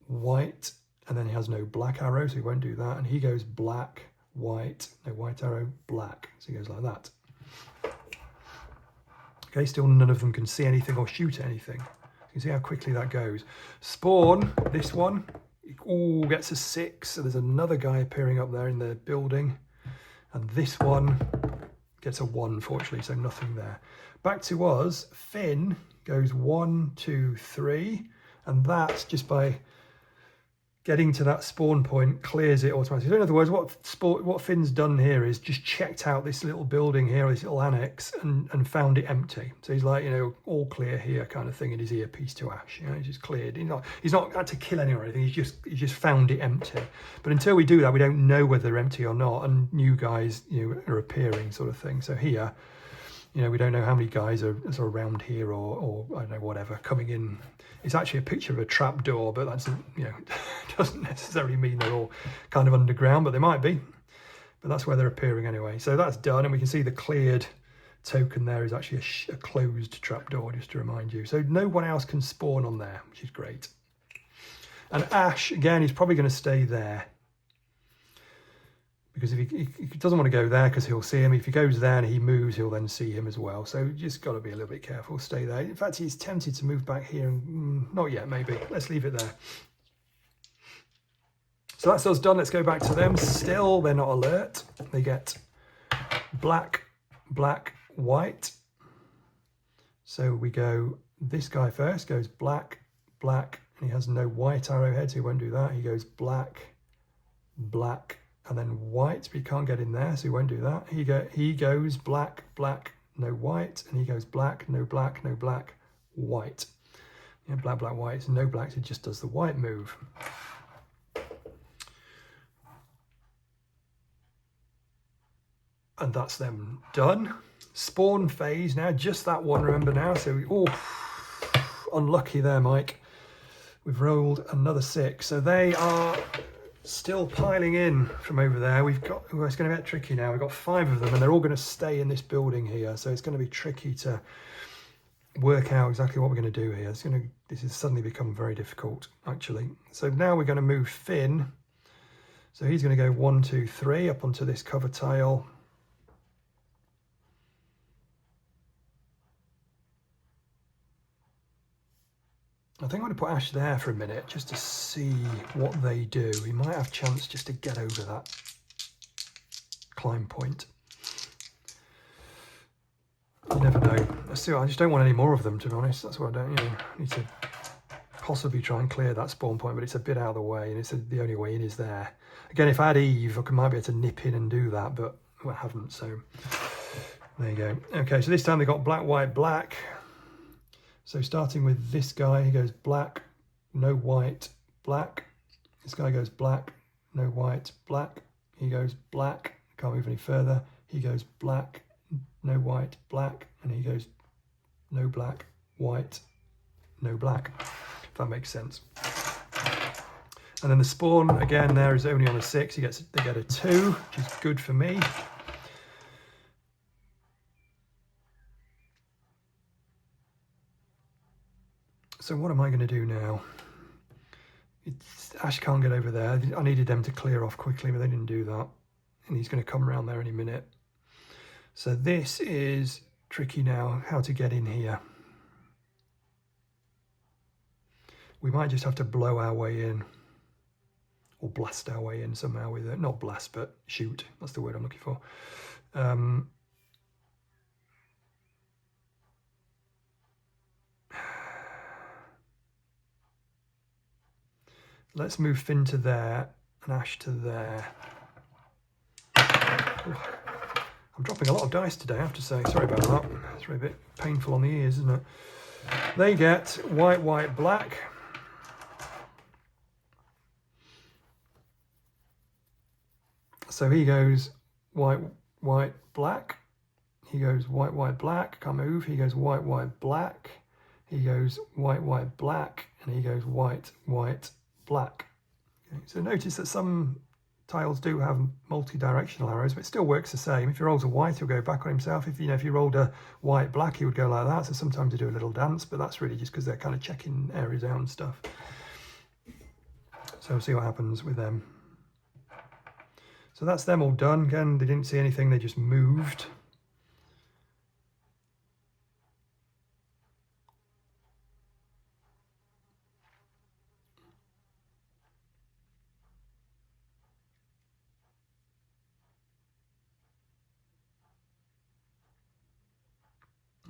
Speaker 1: white, and then he has no black arrow, so he won't do that. And he goes black, white, no white arrow, black. So he goes like that. Okay, still none of them can see anything or shoot anything. You can see how quickly that goes. Spawn, this one, all gets a 6. So there's another guy appearing up there in the building. And this one gets a 1, fortunately, so nothing there. Back to us, Finn goes 1, 2, 3. And that's just by getting to that spawn point, clears it automatically. So in other words, what Finn's done here is just checked out this little building here, this little annex, and found it empty. So he's like, you know, all clear here kind of thing in his earpiece to Ash. You know, he's just cleared. He's not had to kill anyone or anything. He's just found it empty. But until we do that, we don't know whether they're empty or not, and new guys, you know, are appearing, sort of thing. So here, you know, we don't know how many guys are around here or I don't know, whatever, coming in. It's actually a picture of a trap door, but that's, you know, doesn't necessarily mean they're all kind of underground, but they might be. But that's where they're appearing anyway. So that's done, and we can see the cleared token there is actually a closed trap door, just to remind you. So no one else can spawn on there, which is great. And Ash, again, he's probably going to stay there. Because if he doesn't want to go there because he'll see him. If he goes there and he moves, he'll then see him as well. So you just got to be a little bit careful, stay there. In fact, he's tempted to move back here. And, not yet, maybe. Let's leave it there. So that's us done. Let's go back to them. Still, they're not alert. They get black, black, white. So we go, this guy first goes black, black. And he has no white arrowhead, so he won't do that. He goes black, black, and then white, but he can't get in there, so he won't do that. He goes black, black, no white, and he goes black, no black, no black, white. Yeah, black, black, white, so no blacks, he just does the white move. And that's them done. Spawn phase now, just that one, remember now. So, unlucky there, Mike. We've rolled another 6, so they are still piling in from over there. It's going to get tricky now. We've got 5 of them, and they're all going to stay in this building here. So it's going to be tricky to work out exactly what we're going to do here. This has suddenly become very difficult, actually. So now we're going to move Finn. So he's going to go 1, 2, 3 up onto this cover tile. I think I'm going to put Ash there for a minute just to see what they do. He might have a chance just to get over that climb point. You never know. I just don't want any more of them, to be honest. That's what I don't, you know, need to possibly try and clear that spawn point, but it's a bit out of the way, and it's the only way in is there. Again, if I had Eve, I might be able to nip in and do that, but I haven't, so there you go. Okay, so this time they got black, white, black. So starting with this guy, he goes black, no white, black. This guy goes black, no white, black. He goes black, can't move any further. He goes black, no white, black. And he goes no black, white, no black. If that makes sense. And then the spawn, again, there is only on a 6. They get a 2, which is good for me. So what am I going to do now? Ash can't get over there. I needed them to clear off quickly, but they didn't do that. And he's going to come around there any minute. So this is tricky now, how to get in here. We might just have to blow our way in. Or blast our way in somehow with it. Not blast, but shoot. That's the word I'm looking for. Let's move Finn to there and Ash to there. I'm dropping a lot of dice today, I have to say. Sorry about that. It's really a bit painful on the ears, isn't it? They get white, white, black. So he goes white, white, black. He goes white, white, black. Can't move. He goes white, white, black. He goes white, white, black. And he goes white, white, black. Okay, so notice that some tiles do have multi-directional arrows, but it still works the same. If he rolls a white, he'll go back on himself. If if you rolled a white black, he would go like that. So sometimes they do a little dance, but that's really just because they're kind of checking areas out and stuff. So we'll see what happens with them. So that's them all done. Again, they didn't see anything, they just moved.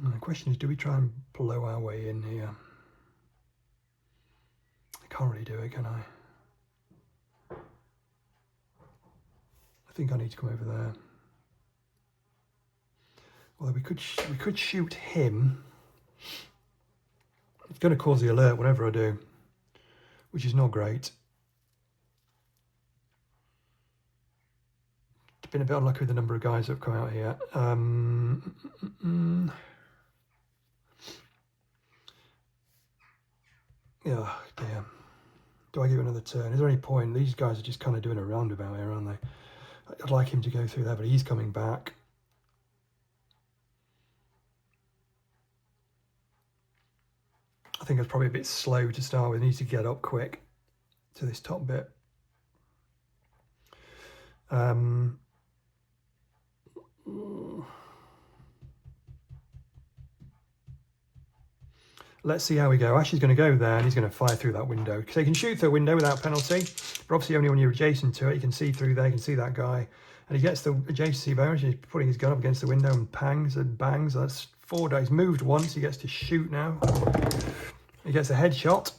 Speaker 1: And the question is, do we try and blow our way in here? I can't really do it, can I? I think I need to come over there. Although we could shoot him. It's going to cause the alert whatever I do, which is not great. It's been a bit unlucky with the number of guys that have come out here. Oh dear. Do I give it another turn? Is there any point? These guys are just kind of doing a roundabout here, aren't they? I'd like him to go through there, but he's coming back. I think it's probably a bit slow to start with. He needs to get up quick to this top bit. Let's see how we go. Ash is going to go there and he's going to fire through that window. So you can shoot through a window without penalty, but obviously only when you're adjacent to it. You can see through there, you can see that guy. And he gets the adjacency bonus, he's putting his gun up against the window and pangs and bangs. That's 4 dice. Moved once, he gets to shoot now. He gets a headshot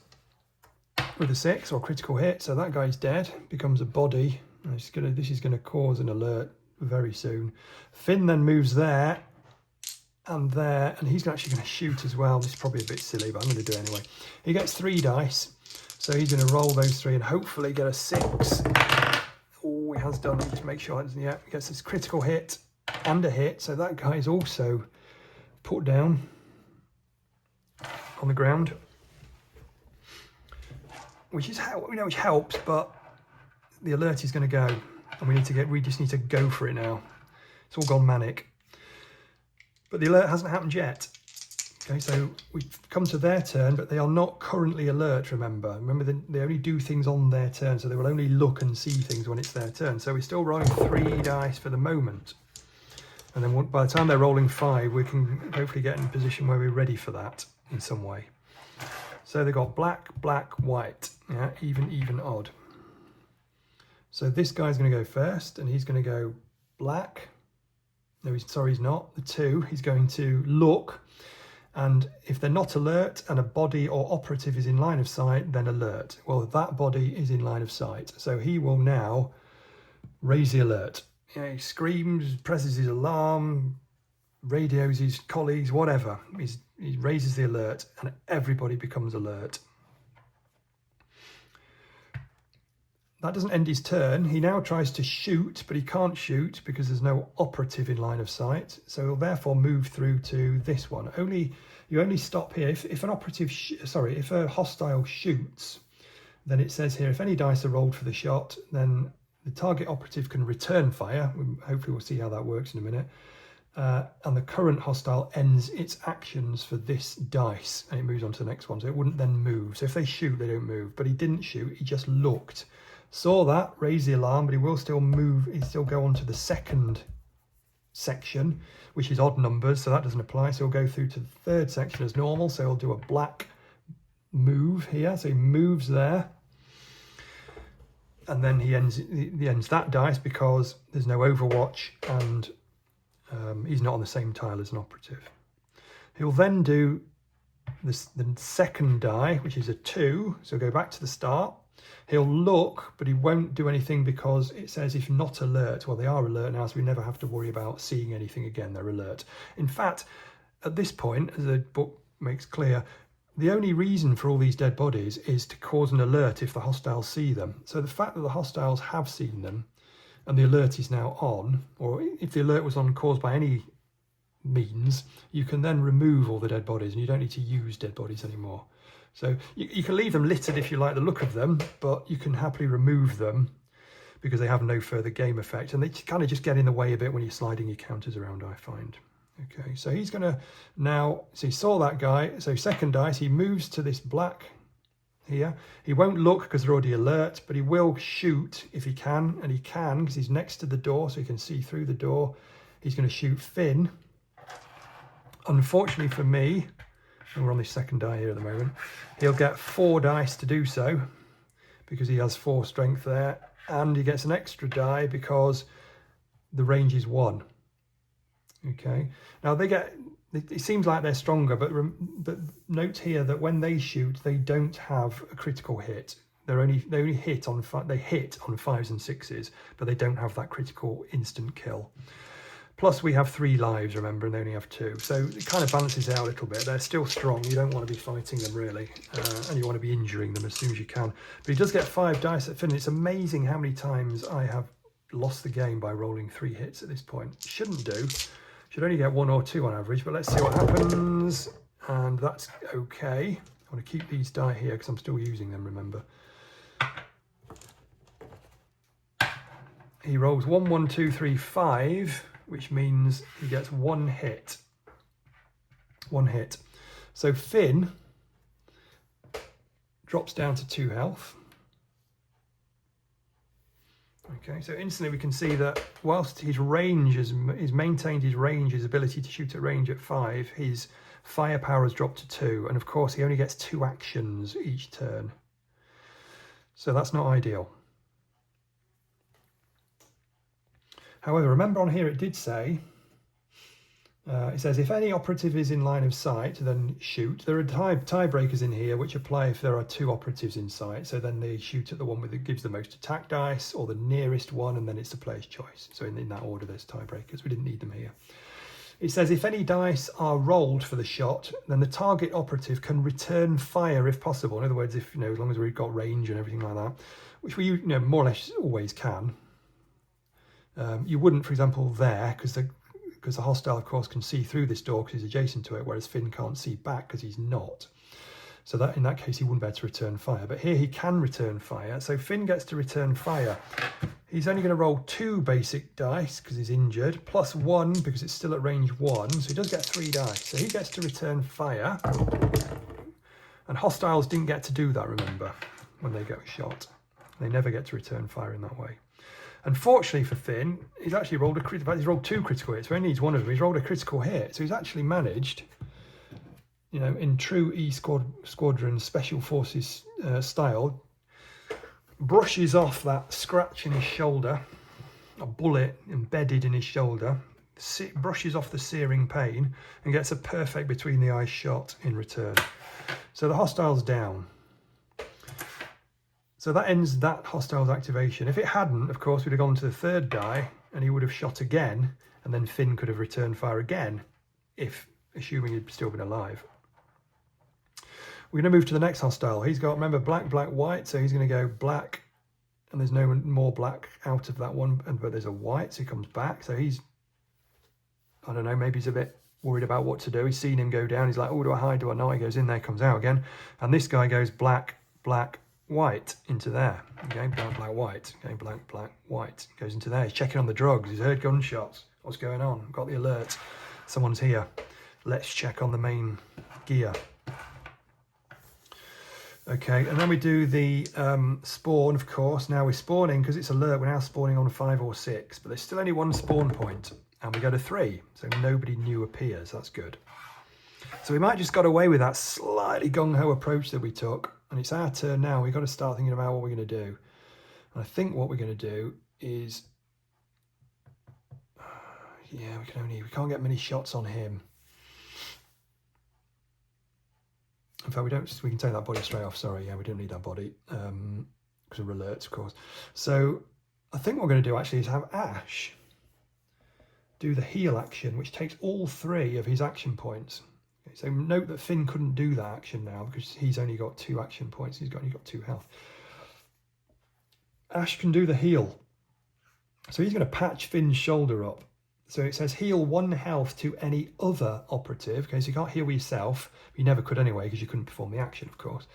Speaker 1: with a 6 or critical hit, so that guy's dead, becomes a body. And this is going to cause an alert very soon. Finn then moves there and there, and he's actually going to shoot as well. This is probably a bit silly, but I'm going to do it anyway. He gets 3 dice, so he's going to roll those 3 and hopefully get a 6. Oh, he has done it to make sure. Yeah, he gets this critical hit and a hit, so that guy is also put down on the ground, which is how which helps, but the alert is going to go, and we just need to go for it now. It's all gone manic. But the alert hasn't happened yet. Okay, so we've come to their turn, but they are not currently alert, remember. Remember, they only do things on their turn, so they will only look and see things when it's their turn. So we're still rolling 3 dice for the moment. And then by the time they're rolling 5, we can hopefully get in a position where we're ready for that in some way. So they've got black, black, white. Yeah, even, even, odd. So this guy's going to go first, and he's going to go black. No, he's not. The 2, he's going to look, and if they're not alert and a body or operative is in line of sight, then alert. Well, that body is in line of sight, so he will now raise the alert. Yeah, he screams, presses his alarm, radios his colleagues, whatever. He raises the alert, and everybody becomes alert. That doesn't end his turn. He now tries to shoot, but he can't shoot because there's no operative in line of sight. So he'll therefore move through to this one. You only stop here if an operative, if a hostile shoots, then it says here, if any dice are rolled for the shot, then the target operative can return fire. Hopefully we'll see how that works in a minute. And the current hostile ends its actions for this dice, and it moves on to the next one. So it wouldn't then move. So if they shoot, they don't move. But he didn't shoot, he just looked. Saw that, raised the alarm, but he will still move. He'll still go on to the second section, which is odd numbers, so that doesn't apply. So he'll go through to the 3rd section as normal. So he'll do a black move here. So he moves there. And then he ends that dice because there's no overwatch, and he's not on the same tile as an operative. He'll then do the second die, which is a 2. So go back to the start. He'll look, but he won't do anything because it says if not alert. Well, they are alert now, so we never have to worry about seeing anything again. They're alert. In fact, at this point, as the book makes clear, the only reason for all these dead bodies is to cause an alert if the hostiles see them. So the fact that the hostiles have seen them and the alert is now on, or if the alert was on caused by any means, you can then remove all the dead bodies and you don't need to use dead bodies anymore. So you can leave them littered if you like the look of them, but you can happily remove them because they have no further game effect. And they kind of just get in the way a bit when you're sliding your counters around, I find. Okay, so he's going to now, so he saw that guy. So second dice, he moves to this black here. He won't look because they're already alert, but he will shoot if he can. And he can because he's next to the door, so he can see through the door. He's going to shoot Finn. Unfortunately for me, and we're on this second die here at the moment, he'll get 4 dice to do so because he has 4 strength there, and he gets an extra die because the range is 1. Okay, now it seems like they're stronger, but note here that when they shoot, they don't have a critical hit. They only hit on 5s and 6s, but they don't have that critical instant kill. Plus we have 3 lives, remember, and they only have 2. So it kind of balances out a little bit. They're still strong. You don't want to be fighting them, really. And you want to be injuring them as soon as you can. But he does get 5 dice at Finn. It's amazing how many times I have lost the game by rolling 3 hits at this point. Shouldn't do. Should only get 1 or 2 on average. But let's see what happens. And that's okay. I want to keep these die here because I'm still using them, remember. He rolls 1, 1, 2, 3, 5... which means he gets 1 hit. 1 hit. So Finn drops down to 2 health. Okay, so instantly we can see that whilst his range he's maintained his range, his ability to shoot at range at 5, his firepower has dropped to 2, and of course he only gets 2 actions each turn. So that's not ideal. However, remember on here it did say, it says if any operative is in line of sight, then shoot. There are tiebreakers in here which apply if there are 2 operatives in sight. So then they shoot at the one that gives the most attack dice or the nearest one, and then it's the player's choice. So in that order, there's tiebreakers. We didn't need them here. It says if any dice are rolled for the shot, then the target operative can return fire if possible. In other words, if as long as we've got range and everything like that, which we more or less always can. You wouldn't, for example, there, because the hostile, of course, can see through this door because he's adjacent to it, whereas Finn can't see back because he's not. So that in that case, he wouldn't be able to return fire. But here he can return fire. So Finn gets to return fire. He's only going to roll 2 basic dice because he's injured, plus 1 because it's still at range 1. So he does get 3 dice. So he gets to return fire. And hostiles didn't get to do that, remember, when they get shot. They never get to return fire in that way. Unfortunately for Finn, he's actually rolled he's rolled 2 critical hits. So he only needs 1 of them. He's rolled a critical hit. So he's actually managed, in true Squadron Special Forces style, brushes off that scratch in his shoulder, a bullet embedded in his shoulder, brushes off the searing pain, and gets a perfect between the eyes shot in return. So the hostile's down. So that ends that hostile's activation. If it hadn't, of course, we'd have gone to the 3rd die and he would have shot again, and then Finn could have returned fire again, assuming he'd still been alive. We're going to move to the next hostile. He's got, remember, black, black, white, so he's going to go black, and there's no more black out of that one, but there's a white, so he comes back. So he's, I don't know, maybe he's a bit worried about what to do. He's seen him go down. He's like, oh, do I hide, do I not? He goes in there, comes out again. And this guy goes black, black, white into there. Okay, black, black, white. Okay, black, black, white. Goes into there. He's checking on the drugs. He's heard gunshots. What's going on? Got the alert. Someone's here. Let's check on the main gear. Okay, and then we do the spawn, of course. Now we're spawning, because it's alert, we're now spawning on 5 or 6, but there's still only 1 spawn point, and we go to 3, so nobody new appears. That's good. So we might just got away with that slightly gung-ho approach that we took, and it's our turn now. We've got to start thinking about what we're going to do. And I think what we're going to do is, yeah, we can't get many shots on him. In fact, we can take that body straight off. Sorry, yeah, we don't need that body. because of alerts, of course. So I think what we're going to do actually is have Ash do the heal action, which takes all 3 of his action points. Okay, so note that Finn couldn't do that action now because he's only got 2 action points. He's only got 2 health. Ash can do the heal. So he's going to patch Finn's shoulder up. So it says heal 1 health to any other operative. Okay, so you can't heal yourself. You never could anyway because you couldn't perform the action, of course.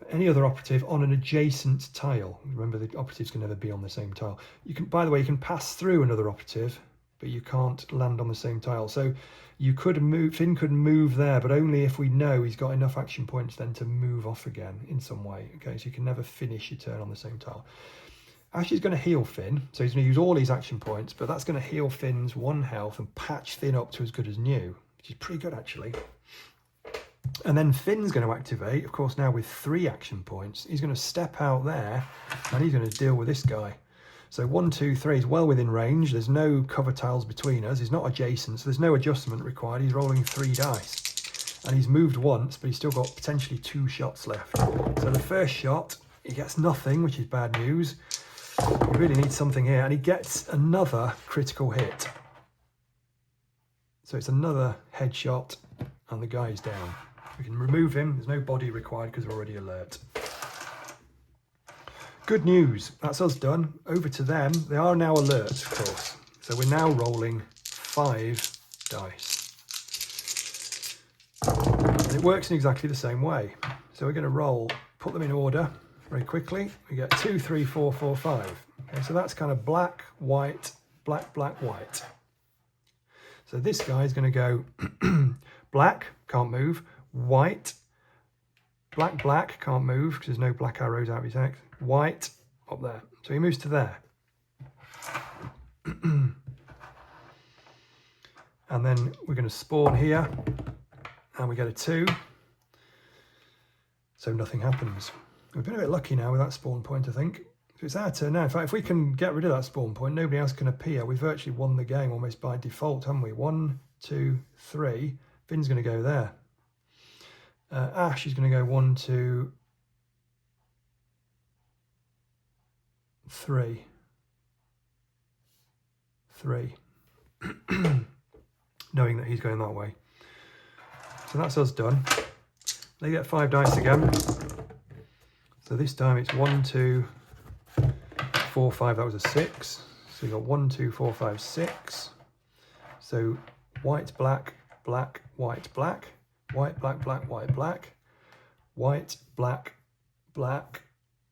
Speaker 1: Any other operative on an adjacent tile. Remember, the operatives can never be on the same tile. You can, by the way, you can pass through another operative, but you can't land on the same tile. So you could move, Finn could move there, but only if we know he's got enough action points then to move off again in some way. Okay, so you can never finish your turn on the same tile. Ash is going to heal Finn, so he's going to use all his action points, but that's going to heal Finn's 1 health and patch Finn up to as good as new, which is pretty good actually. And then Finn's going to activate, of course, now with 3 action points. He's going to step out there and he's going to deal with this guy. So 1, 2, 3 is well within range. There's no cover tiles between us. He's not adjacent, so there's no adjustment required. He's rolling 3 dice. And he's moved once, but he's still got potentially 2 shots left. So the first shot, he gets nothing, which is bad news. He really needs something here. And he gets another critical hit. So it's another headshot, and the guy's down. We can remove him. There's no body required because we're already alert. Good news, that's us done. Over to them. They are now alert, of course. So we're now rolling 5 dice. And it works in exactly the same way. So we're going to roll, put them in order very quickly. We get 2, 3, 4, 4, 5. Okay, so that's kind of black, white, black, black, white. So this guy is going to go black, can't move, white, black, black, can't move because there's no black arrows out of his X. White up there. So he moves to there. And then we're going to spawn here and we get a 2. So nothing happens. We've been a bit lucky now with that spawn point, I think. So it's our turn now. In fact, if we can get rid of that spawn point, nobody else can appear. We've virtually won the game almost by default, haven't we? 1, 2, 3. Finn's going to go there. Ash is going to go 1, 2, 3. Knowing that he's going that way. So that's us done. They get 5 dice again. So this time it's 1, 2, 4, 5. That was a 6. So we got 1, 2, 4, 5, 6. So white, black, black, white, black. White, black, black, white, black. White, black, black,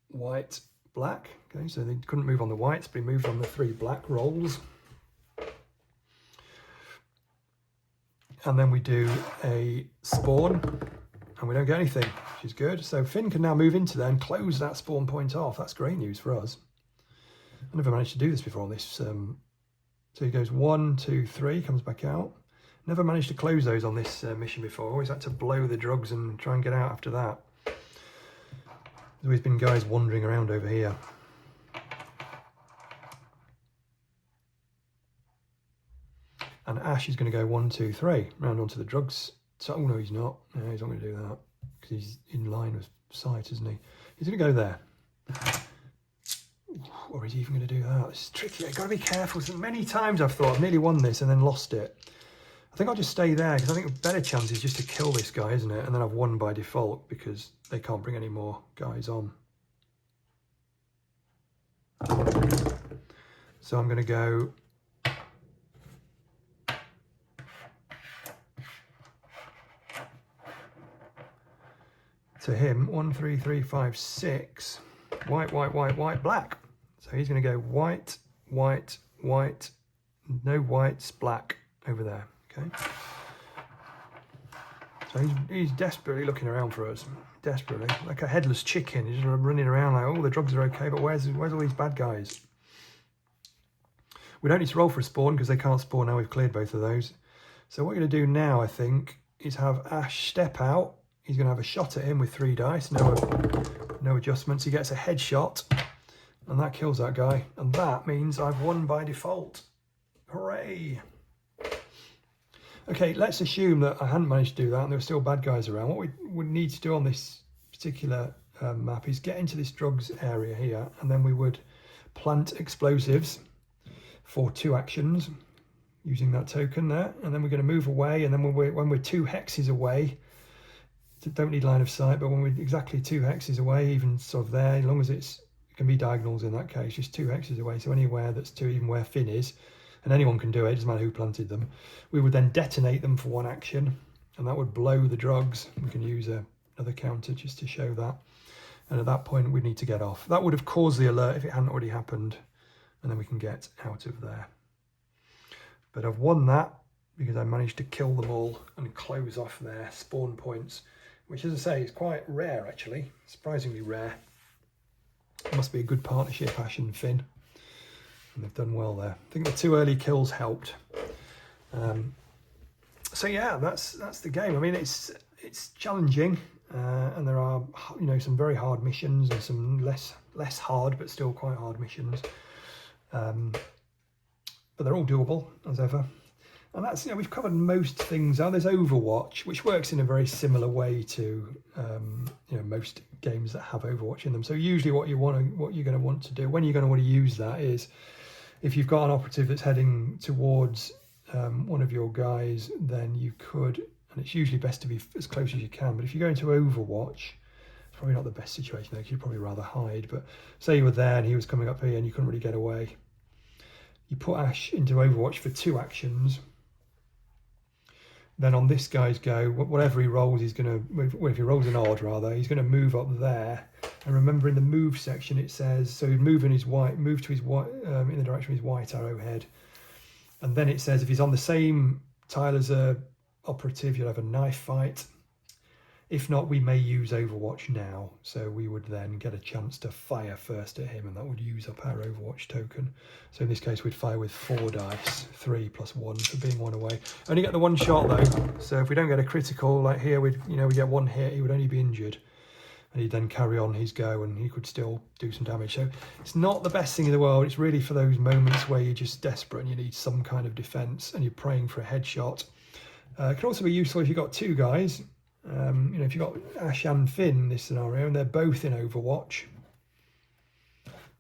Speaker 1: white, black. Okay, so they couldn't move on the whites, but he moved on the 3 black rolls. And then we do a spawn, and we don't get anything, which is good. So Finn can now move into there and close that spawn point off. That's great news for us. I never managed to do this before on this. So he goes 1, 2, 3, comes back out. Never managed to close those on this mission before. Always had to blow the drugs and try and get out after that. There's always been guys wandering around over here. And Ash is going to go 1, 2, 3, round onto the drugs. So, oh no, he's not. No, he's not going to do that because he's in line with sight, isn't he? He's going to go there. Or is he even going to do that? It's tricky. I've got to be careful. So many times I've thought I've nearly won this and then lost it. I think I'll just stay there because I think a better chance is just to kill this guy, isn't it? And then I've won by default because they can't bring any more guys on. So I'm going to go to him. 1, 3, 3, 5, 6. White, white, white, white, black. So he's going to go white, white, white, no whites, black over there. Okay. So he's desperately looking around for us. Desperately. Like a headless chicken. He's just running around like, oh, the drugs are okay, but where's all these bad guys? We don't need to roll for a spawn because they can't spawn now. We've cleared both of those. So what we're going to do now, I think, is have Ash step out. He's going to have a shot at him with 3 dice. No adjustments. He gets a headshot. And that kills that guy. And that means I've won by default. Hooray! Okay, let's assume that I hadn't managed to do that and there were still bad guys around. What we would need to do on this particular map is get into this drugs area here, and then we would plant explosives for 2 actions using that token there, and then we're going to move away, and then when we're 2 hexes away, don't need line of sight, but when we're exactly 2 hexes away, even sort of there, as long as it can be diagonals in that case, just 2 hexes away, so anywhere that's 2, even where Finn is, and anyone can do it, doesn't matter who planted them, we would then detonate them for 1 action, and that would blow the drugs. We can use another counter just to show that, and at that point we'd need to get off. That would have caused the alert if it hadn't already happened, and then we can get out of there. But I've won that because I managed to kill them all and close off their spawn points, which, as I say, is quite rare actually, surprisingly rare. It must be a good partnership, Ash and Finn, and they've done well there. I think the 2 early kills helped. So yeah, that's the game. I mean, it's challenging, and there are, you know, some very hard missions and some less hard but still quite hard missions. But they're all doable as ever. And that's, you know, we've covered most things. There's Overwatch, which works in a very similar way to you know, most games that have Overwatch in them. So usually what you're going to want to do when you're going to want to use that is, if you've got an operative that's heading towards one of your guys, then you could, and it's usually best to be as close as you can, but if you go into Overwatch, it's probably not the best situation there, because you'd probably rather hide, but say you were there and he was coming up here and you couldn't really get away, you put Ash into Overwatch for 2 actions. Then on this guy's go, whatever he rolls, he's going to, well, if he rolls an odd rather, he's going to move up there. And remember, in the move section it says, so he'd move to his white, in the direction of his white arrowhead. And then it says if he's on the same tile as a operative, you'll have a knife fight. If not, we may use Overwatch now. So we would then get a chance to fire first at him, and that would use up our Overwatch token. So in this case, we'd fire with 4 dice, 3 plus 1 for being 1 away. Only get the 1 shot though. So if we don't get a critical, like here, we get 1 hit, he would only be injured. And he'd then carry on his go, and he could still do some damage. So it's not the best thing in the world. It's really for those moments where you're just desperate and you need some kind of defense and you're praying for a headshot. It can also be useful if you've got 2 guys. If you've got Ash and Finn in this scenario, and they're both in Overwatch,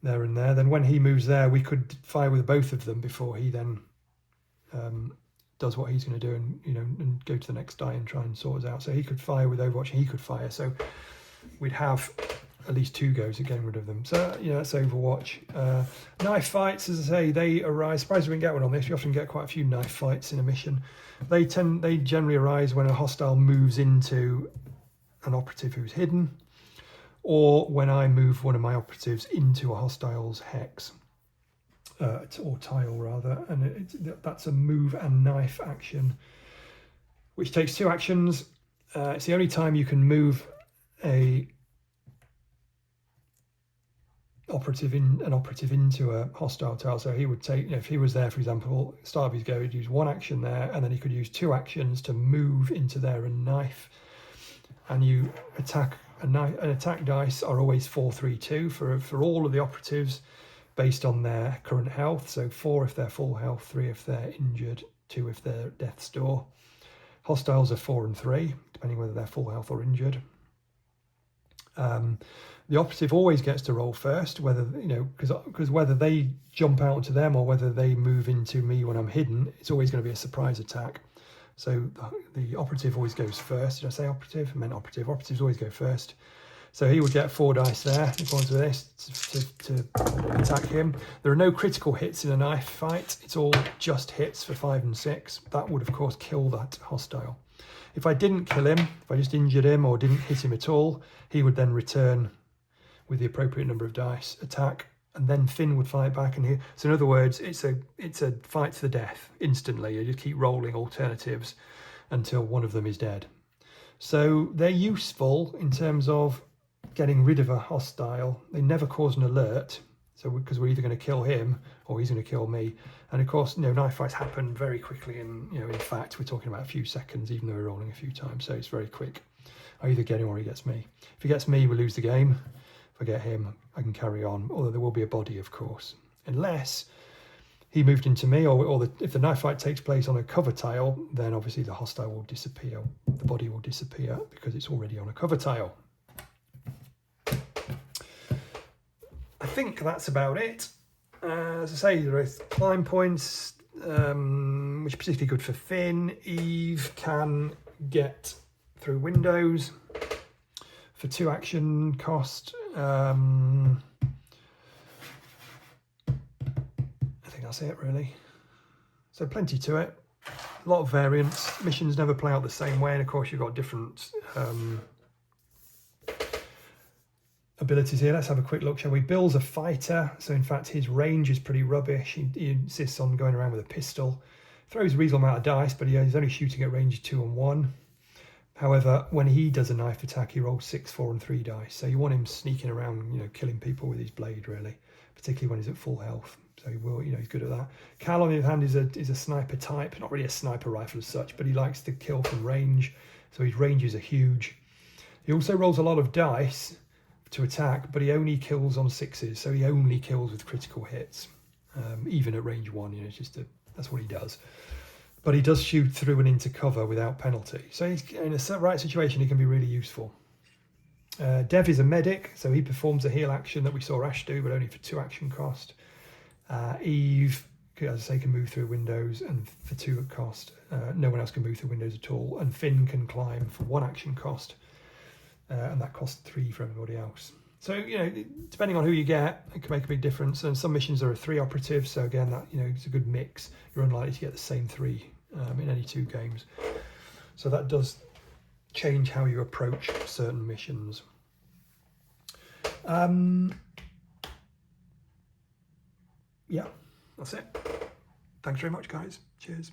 Speaker 1: there and there, then when he moves there, we could fire with both of them before he then does what he's going to do, and go to the next die and try and sort us out. So he could fire with Overwatch, and he could fire. So we'd have at least 2 goes at getting rid of them. So that's Overwatch. Knife fights, as I say, they arise. Surprised we didn't get one on this. We often get quite a few knife fights in a mission. They generally arise when a hostile moves into an operative who's hidden, or when I move one of my operatives into a hostile's hex, or tile rather, and that's a move and knife action, which takes 2 actions. It's the only time you can move an operative into a hostile tile. So he would take, if he was there, for example, start of his go, he'd use 1 action there, and then he could use 2 actions to move into there and knife. And you attack and attack dice are always 4, 3, 2 for all of the operatives based on their current health. So 4 if they're full health, 3 if they're injured, 2 if they're death's door. Hostiles are 4 and 3, depending whether they're full health or injured. The operative always gets to roll first, whether, because whether they jump out to them or whether they move into me when I'm hidden, it's always going to be a surprise attack. So the operative always goes first. Did I say operative? I meant operative. Operatives always go first. So he would get 4 dice there, according to this, to attack him. There are no critical hits in a knife fight. It's all just hits for 5 and 6. That would, of course, kill that hostile. If I didn't kill him, if I just injured him or didn't hit him at all, he would then return with the appropriate number of dice, attack, and then Finn would fight back. And so in other words, it's a fight to the death instantly. You just keep rolling alternatives until one of them is dead. So they're useful in terms of getting rid of a hostile. They never cause an alert, so because we're either going to kill him or he's going to kill me. And of course, knife fights happen very quickly, and in fact, we're talking about a few seconds, even though we're rolling a few times. So it's very quick. I either get him or he gets me. If he gets me, we lose the game. If I get him, I can carry on, although there will be a body, of course, unless he moved into me, or if the knife fight takes place on a cover tile, then obviously the hostile will disappear, the body will disappear because it's already on a cover tile. think that's about it. As I say, there are climb points, which are particularly good for Finn. Eve can get through windows for 2 action cost. I think that's it really. So plenty to it. A lot of variants. Missions never play out the same way, and of course you've got different abilities here. Let's have a quick look, shall we? Bill's a fighter, so in fact his range is pretty rubbish. He insists on going around with a pistol. Throws a reasonable amount of dice, but he's only shooting at range 2 and 1. However, when he does a knife attack, he rolls 6, 4 and 3 dice. So you want him sneaking around, you know, killing people with his blade, really, particularly when he's at full health. So he will, you know, he's good at that. Cal, on the other hand, is a sniper type, not really a sniper rifle as such, but he likes to kill from range. So his ranges are huge. He also rolls a lot of dice to attack, but he only kills on 6s. So he only kills with critical hits, even at range 1. You know, it's just that's what he does. But he does shoot through and into cover without penalty. So he's, in a right situation, he can be really useful. Dev is a medic, so he performs a heal action that we saw Ash do, but only for 2 action cost. Eve, as I say, can move through windows, and for 2 cost. No one else can move through windows at all. And Finn can climb for 1 action cost, and that costs 3 for everybody else. So, you know, depending on who you get, it can make a big difference. And some missions are 3 operatives, so again, that, you know, it's a good mix. You're unlikely to get the same 3 in any 2 games. So that does change how you approach certain missions. Yeah, that's it. Thanks very much, guys. Cheers.